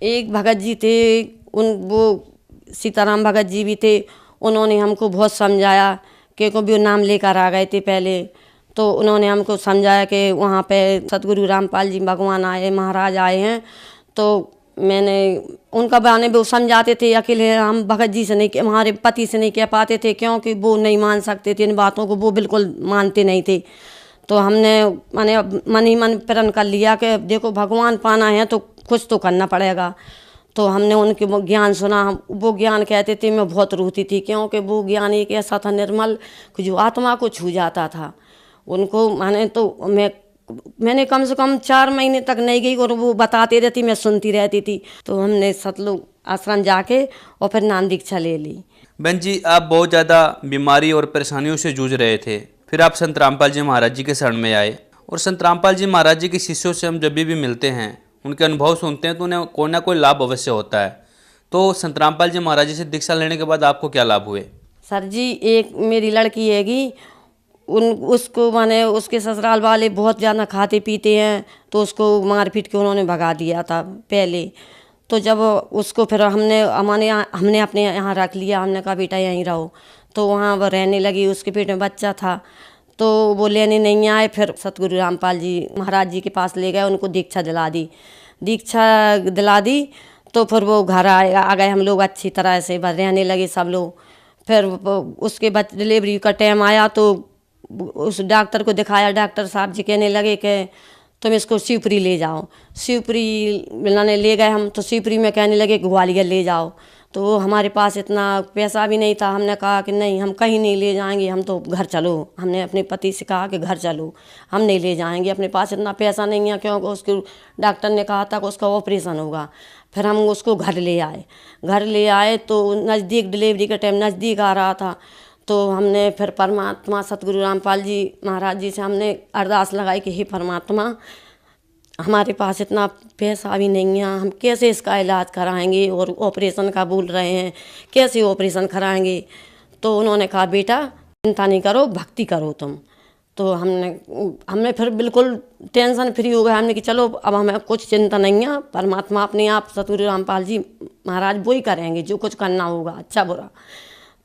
S9: एक भगत जी थे, वो सीताराम भगत जी भी थे, उन्होंने हमको बहुत समझाया, क्योंकि भी वो नाम लेकर आ गए थे पहले, तो उन्होंने हमको समझाया कि वहाँ पे सतगुरु रामपाल जी भगवान आए, महाराज आए हैं। तो मैंने उनका बयाने वो समझाते थे, अकेले हम भगत जी से नहीं, हमारे पति से नहीं कह पाते थे, क्योंकि वो नहीं मान सकते थे इन बातों को, वो बिल्कुल मानते नहीं थे। तो हमने मैंने मन ही मन प्रण कर लिया कि देखो भगवान पाना है तो कुछ तो करना पड़ेगा। तो हमने उनके वो ज्ञान सुना, वो ज्ञान कहते थे, मैं बहुत रोती थी, क्योंकि वो ज्ञान एक ऐसा था निर्मल कि जो आत्मा को छू जाता था। उनको मैंने कम से कम 4 महीने तक नहीं गई और वो बताते रहती, मैं सुनती रहती थी। तो हमने सतलुज आश्रम जाके और फिर नाम दीक्षा ले ली।
S8: बहन जी, आप बहुत ज़्यादा बीमारी और परेशानियों से जूझ रहे थे, फिर आप संत रामपाल जी महाराज जी के शरण में आए। और संत रामपाल जी महाराज जी के शिष्यों से हम जब भी मिलते हैं, उनके अनुभव सुनते हैं, तो उन्हें कोई ना कोई लाभ अवश्य होता है। तो संत रामपाल जी महाराज जी से दीक्षा लेने के बाद आपको क्या लाभ हुए?
S9: सर जी, एक मेरी लड़की हैगी, उसको मैंने उसके ससुराल वाले बहुत ज़्यादा खाते पीते हैं, तो उसको मार पीट के उन्होंने भगा दिया था पहले। तो जब उसको फिर हमने अपने यहाँ रख लिया, हमने कहा बेटा यहीं रहो। तो वहाँ वो रहने लगी, उसके पेट में बच्चा था, तो वो लेने नहीं आए। फिर सतगुरु रामपाल जी महाराज जी के पास ले गए, उनको दीक्षा दिला दी। तो फिर वो घर आ गए, हम लोग अच्छी तरह से रहने लगे सब लोग। फिर उसके बाद डिलीवरी का टाइम आया, तो उस डॉक्टर को दिखाया, डॉक्टर साहब जी कहने लगे कि तुम इसको शिवपुरी ले जाओ। शिवपुरी मिलाने ले गए हम, तो शिवपुरी में कहने लगे ग्वालियर ले जाओ। तो हमारे पास इतना पैसा भी नहीं था, हमने कहा कि नहीं, हम कहीं नहीं ले जाएंगे, हम तो घर चलो। हमने अपने पति से कहा कि घर चलो, हम नहीं ले जाएंगे, अपने पास इतना पैसा नहीं है, क्योंकि उसके डॉक्टर ने कहा था कि उसका ऑपरेशन होगा। फिर हम उसको घर ले आए तो नज़दीक डिलीवरी का टाइम नज़दीक आ रहा था। तो हमने फिर परमात्मा सतगुरु रामपाल जी महाराज जी से हमने अरदास लगाई कि हे परमात्मा, हमारे पास इतना पैसा भी नहीं है, हम कैसे इसका इलाज कराएंगे, और ऑपरेशन का बोल रहे हैं, कैसे ऑपरेशन कराएंगे। तो उन्होंने कहा बेटा चिंता नहीं करो, भक्ति करो तुम। तो हमने फिर बिल्कुल टेंशन फ्री हो गए। हमने कि चलो अब हमें कुछ चिंता नहीं है, परमात्मा अपने आप सतगुरु रामपाल जी महाराज वो ही करेंगे जो कुछ करना होगा, अच्छा बुरा।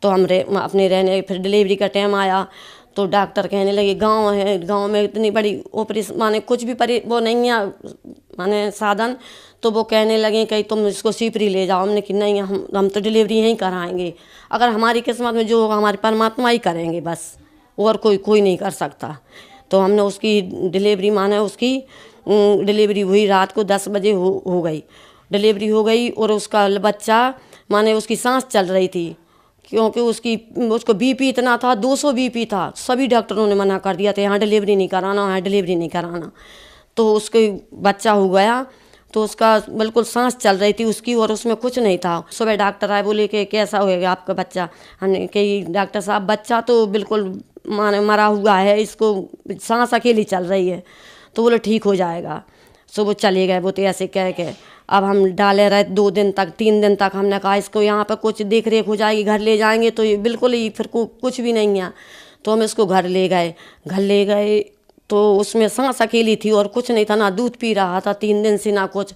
S9: तो हम अपने रहने, फिर डिलीवरी का टाइम आया, तो डॉक्टर कहने लगे गांव है, गांव में इतनी बड़ी ऑपरेशन माने कुछ भी वो नहीं है माने साधन। तो वो कहने लगे कि तुम इसको शिवपुरी ले जाओ। हमने कि नहीं, हम तो डिलीवरी यहीं कराएंगे, अगर हमारी किस्मत में जो होगा हमारे परमात्मा ही करेंगे बस, और कोई नहीं कर सकता। तो हमने उसकी डिलीवरी हुई, रात को 10 बजे हो गई डिलीवरी हो गई। और उसका बच्चा माने उसकी सांस चल रही थी, क्योंकि उसको बीपी इतना था, 200 बीपी था। सभी डॉक्टरों ने मना कर दिया था, यहाँ डिलीवरी नहीं कराना। तो उसके बच्चा हो गया, तो उसका बिल्कुल सांस चल रही थी उसकी, और उसमें कुछ नहीं था। सुबह डॉक्टर आए, बोले कि कैसा होएगा आपका बच्चा। हमने कही डॉक्टर साहब बच्चा तो बिल्कुल माने मरा हुआ है, इसको सांस अकेली चल रही है। तो बोले ठीक हो जाएगा। सो वो चले गए, वो तो ऐसे कह के। अब हम डाले रहे 2 दिन तक 3 दिन तक। हमने कहा इसको यहाँ पर कुछ देख रेख हो जाएगी, घर ले जाएंगे तो ये बिल्कुल ही फिर कुछ भी नहीं है। तो हम इसको घर ले गए तो उसमें सांस अकेली थी और कुछ नहीं था, ना दूध पी रहा था 3 दिन से ना कुछ।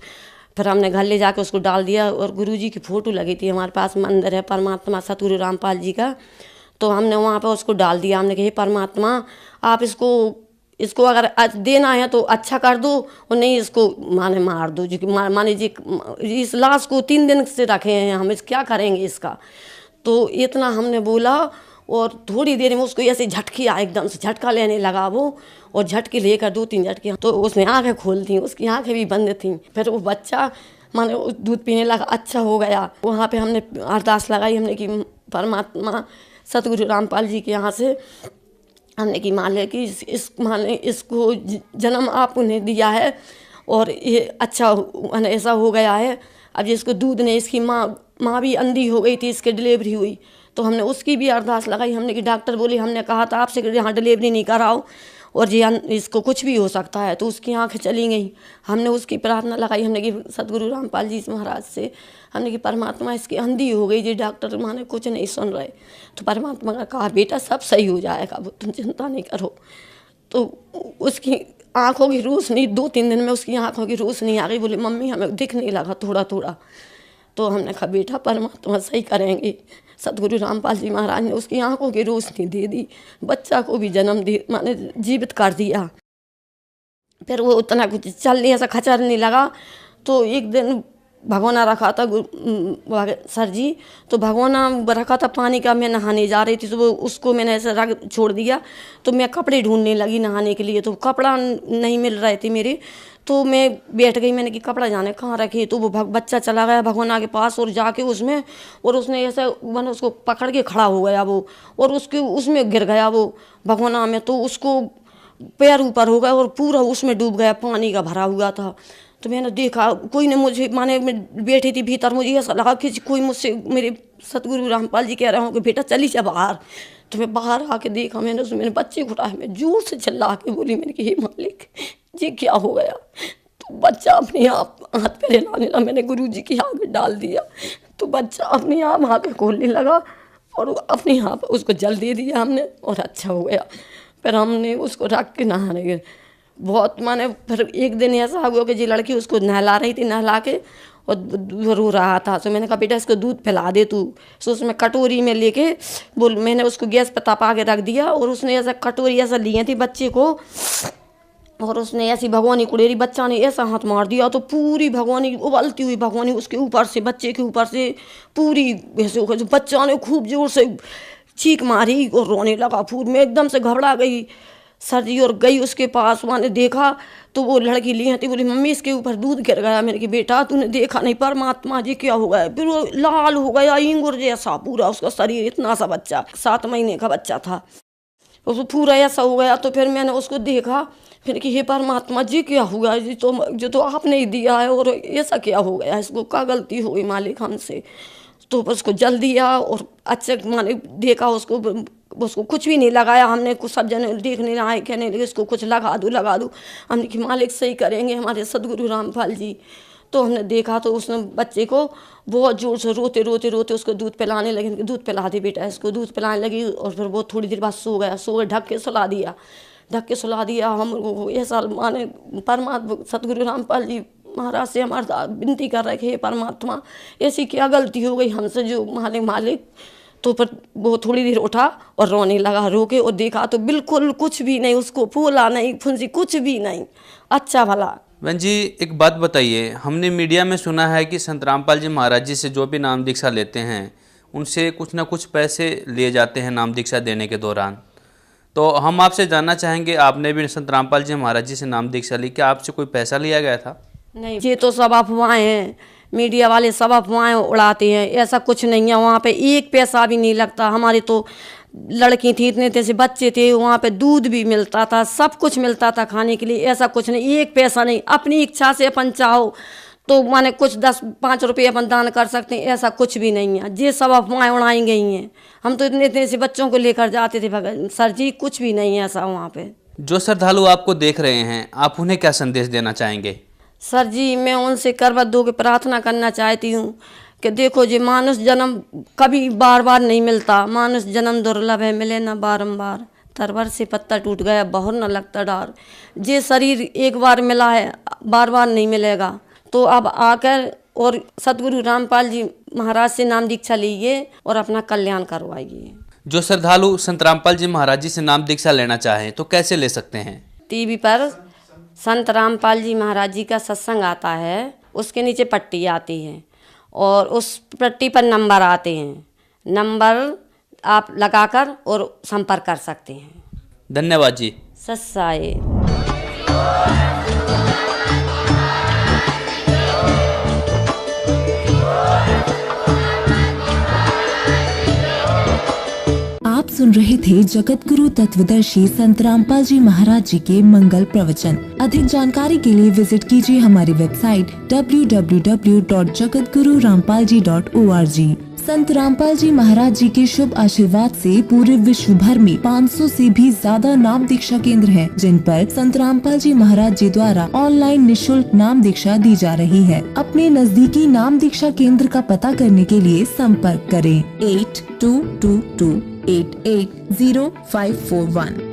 S9: फिर हमने घर ले जाके उसको डाल दिया, और गुरुजी की फ़ोटो लगी थी, हमारे पास मंदिर है परमात्मा सतगुरु रामपाल जी का। तो हमने वहाँ पर उसको डाल दिया। हमने कहा परमात्मा आप इसको अगर देना है तो अच्छा कर दो, और नहीं इसको माने मार दो। जी माने जी इस लाश को 3 दिन से रखे हैं हम, क्या करेंगे इसका। तो इतना हमने बोला, और थोड़ी देर में उसको ऐसे झटकी आया, एकदम से झटका लेने लगा वो, और झटके लेकर 2-3 झटके, तो उसने आंखें खोल दी, उसकी आंखें भी बंद थीं। फिर वो बच्चा माने दूध पीने लगा, अच्छा हो गया। वहाँ पे हमने अरदास लगाई, हमने कि परमात्मा सतगुरु रामपाल जी के यहाँ से हमने की मान लिया कि इसको जन्म आप उन्हें दिया है, और ये अच्छा ऐसा हो गया है। अब जिसको दूध ने, इसकी माँ भी अंधी हो गई थी, इसके डिलीवरी हुई, तो हमने उसकी भी अरदास लगाई। हमने कि डॉक्टर बोले, हमने कहा था आपसे कि यहाँ डिलीवरी नहीं कराओ, और जी इसको कुछ भी हो सकता है। तो उसकी आंखें चली गई। हमने उसकी प्रार्थना लगाई, हमने कि सतगुरु रामपाल जी महाराज से हमने कि परमात्मा इसकी अंधी हो गई जी, डॉक्टर माने कुछ नहीं सुन रहे। तो परमात्मा ने कहा बेटा सब सही हो जाएगा, वो तुम चिंता नहीं करो। तो उसकी आँखों की रोशनी 2-3 दिन में उसकी आँखों की रोशनी आ गई। बोले मम्मी हमें दिखने लगा थोड़ा थोड़ा। तो हमने कहा बेटा परमात्मा सही करेंगे। सतगुरु रामपाल जी महाराज ने उसकी आंखों की रोशनी दे दी, बच्चा को भी जन्म दे माने जीवित कर दिया। फिर वो उतना कुछ चल नहीं, ऐसा खचर नहीं लगा। तो एक दिन भगोना रखा था सर जी, तो भगोना रखा था पानी का, मैं नहाने जा रही थी तो वो उसको मैंने ऐसा रख छोड़ दिया। तो मैं कपड़े ढूंढने लगी नहाने के लिए, तो कपड़ा नहीं मिल रहे थे मेरे, तो मैं बैठ गई। मैंने कि कपड़ा जाने कहाँ रखे, तो वो बच्चा चला गया भगोना के पास और जाके उसमें, और उसने ऐसा मैंने उसको पकड़ के खड़ा हो गया वो, और उसके उसमें गिर गया वो भगोना में, तो उसको पैर ऊपर हो गया और पूरा उसमें डूब गया, पानी का भरा हुआ था। तो मैंने देखा कोई ने मुझे, माने मैं बैठी थी भीतर, मुझे ऐसा लगा कि कोई मुझसे, मेरे सतगुरु रामपाल जी कह रहे हो कि बेटा चली जा बाहर। तो मैं बाहर आके देखा, मैंने उसमें मेरे बच्चे को उठाया, मैं जोर से चिल्ला के बोली, मैंने कि हे मालिक जी क्या हो गया। तो बच्चा अपने आप हाथ पे हिलाने लगा, मैंने गुरु जी की आग डाल दिया, तो बच्चा अपने आप आँखें खोलने लगा और अपने आप उसको जल दे दिया हमने और अच्छा हो गया। फिर हमने उसको रख के नहाने गए बहुत, माने फिर एक दिन ऐसा हुआ कि जी लड़की उसको नहला रही थी, नहला के और रो रहा था। तो मैंने कहा बेटा इसको दूध पिला दे तू। तो उसमें कटोरी में लेके बोल, मैंने उसको गैस पे तपा के रख दिया और उसने ऐसा कटोरी ऐसा लिए थी बच्चे को, और उसने ऐसी भगवानी कुड़ेरी, बच्चा ने ऐसा हाथ मार दिया तो पूरी भगवानी उबलती हुई भगवानी उसके ऊपर से, बच्चे के ऊपर से पूरी ऐसे हो गई। बच्चा ने खूब जोर से चीख मारी और रोने लगा। फिर मैं एकदम से घबरा गई सर जी और गई उसके पास। मैंने देखा तो वो लड़की ली थी, बोली मम्मी इसके ऊपर दूध गिर गया। मैंने कहा बेटा तूने देखा नहीं परमात्मा जी क्या हो गया। फिर वो लाल हो गया इंगुर जैसा पूरा उसका शरीर, इतना सा बच्चा 7 महीने का बच्चा था, उसको पूरा ऐसा हो गया। तो फिर मैंने उसको देखा, फिर कि हे परमात्मा जी क्या हुआ जी, तो जो आपने ही दिया है और ऐसा क्या हो गया, इसको क्या गलती हो गई मालिक हमसे। तो उसको जल दिया और अच्छे माने देखा उसको कुछ भी नहीं लगाया हमने, कुछ सब जने देखने आए कहने लगे इसको कुछ लगा दूँ। हमने कि मालिक सही करेंगे हमारे सदगुरु रामपाल जी। तो हमने देखा तो उसने बच्चे को बहुत जोर से रोते उसको दूध पिलाने लगे, दूध पिला दे बेटा इसको, दूध पिलाने लगी। और फिर वो थोड़ी देर बाद सो गए, ढक के सुला दिया। हम ऐसा माने परमात्मा सतगुरु रामपाल जी महाराज से हमारा विनती कर रहे थे, परमात्मा ऐसी क्या गलती हो गई हमसे जो मालिक। तो फिर वो थोड़ी देर उठा और रोने लगा, रो के और देखा तो बिल्कुल कुछ भी नहीं, उसको फूला नहीं फुंसी कुछ भी नहीं, अच्छा भला।
S8: बहन जी एक बात बताइए, हमने मीडिया में सुना है कि संत रामपाल जी महाराज जी से जो भी नाम दीक्षा लेते हैं उनसे कुछ ना कुछ पैसे लिए जाते हैं नाम दीक्षा देने के दौरान। तो हम आपसे जानना चाहेंगे, आपने भी संत रामपाल जी महाराज जी से नाम दीक्षा ली, क्या आपसे कोई पैसा लिया गया था?
S9: नहीं, ये तो सब अफवाहें हैं, मीडिया वाले सब अफवाहें उड़ाते हैं, ऐसा कुछ नहीं है। वहाँ पे 1 पैसा भी नहीं लगता। हमारे तो लड़की थी, इतने से बच्चे थे, वहाँ पे दूध भी मिलता था, सब कुछ मिलता था खाने के लिए, ऐसा कुछ नहीं, 1 पैसा नहीं। अपनी इच्छा से अपन चाहो तो माने कुछ 10-5 रुपये अपन दान कर सकते हैं, ऐसा कुछ भी नहीं है। ये सब अफवाहें उड़ाई गई हैं। हम तो इतने से बच्चों को लेकर जाते थे भगत सर जी, कुछ भी नहीं है ऐसा वहाँ पे।
S8: जो श्रद्धालु आपको देख रहे हैं, आप उन्हें क्या संदेश देना चाहेंगे?
S9: सर जी मैं उनसे करवत दो के प्रार्थना करना चाहती हूँ कि देखो जी मानुष जन्म कभी बार बार नहीं मिलता, मानुष जन्म दुर्लभ है, मिले ना बारंबार। तरवर से पत्ता टूट गया बहुत न लगता डार। ये शरीर एक बार मिला है, बार बार नहीं मिलेगा। तो अब आकर और सतगुरु रामपाल जी महाराज से नाम दीक्षा लीजिए और अपना कल्याण करवाइए।
S8: जो श्रद्धालु संत रामपाल जी महाराज जी से नाम दीक्षा लेना चाहें तो कैसे ले सकते हैं?
S9: टीवी पर संत रामपाल जी महाराज जी का सत्संग आता है, उसके नीचे पट्टी आती है और उस पट्टी पर नंबर आते हैं, नंबर आप लगाकर और संपर्क कर सकते हैं।
S8: धन्यवाद जी।
S9: सत्साए।
S10: आप सुन रहे थे जगत गुरु तत्वदर्शी संत रामपाल जी महाराज जी के मंगल प्रवचन। अधिक जानकारी के लिए विजिट कीजिए हमारी वेबसाइट www.jagatgururampalji.org। संत रामपाल जी महाराज जी के शुभ आशीर्वाद से पूरे विश्व भर में 500 से भी ज्यादा नाम दीक्षा केंद्र हैं, जिन पर संत रामपाल जी महाराज जी द्वारा ऑनलाइन निःशुल्क नाम दीक्षा दी जा रही है। अपने नजदीकी नाम दीक्षा केंद्र का पता करने के लिए संपर्क करें 8222880541।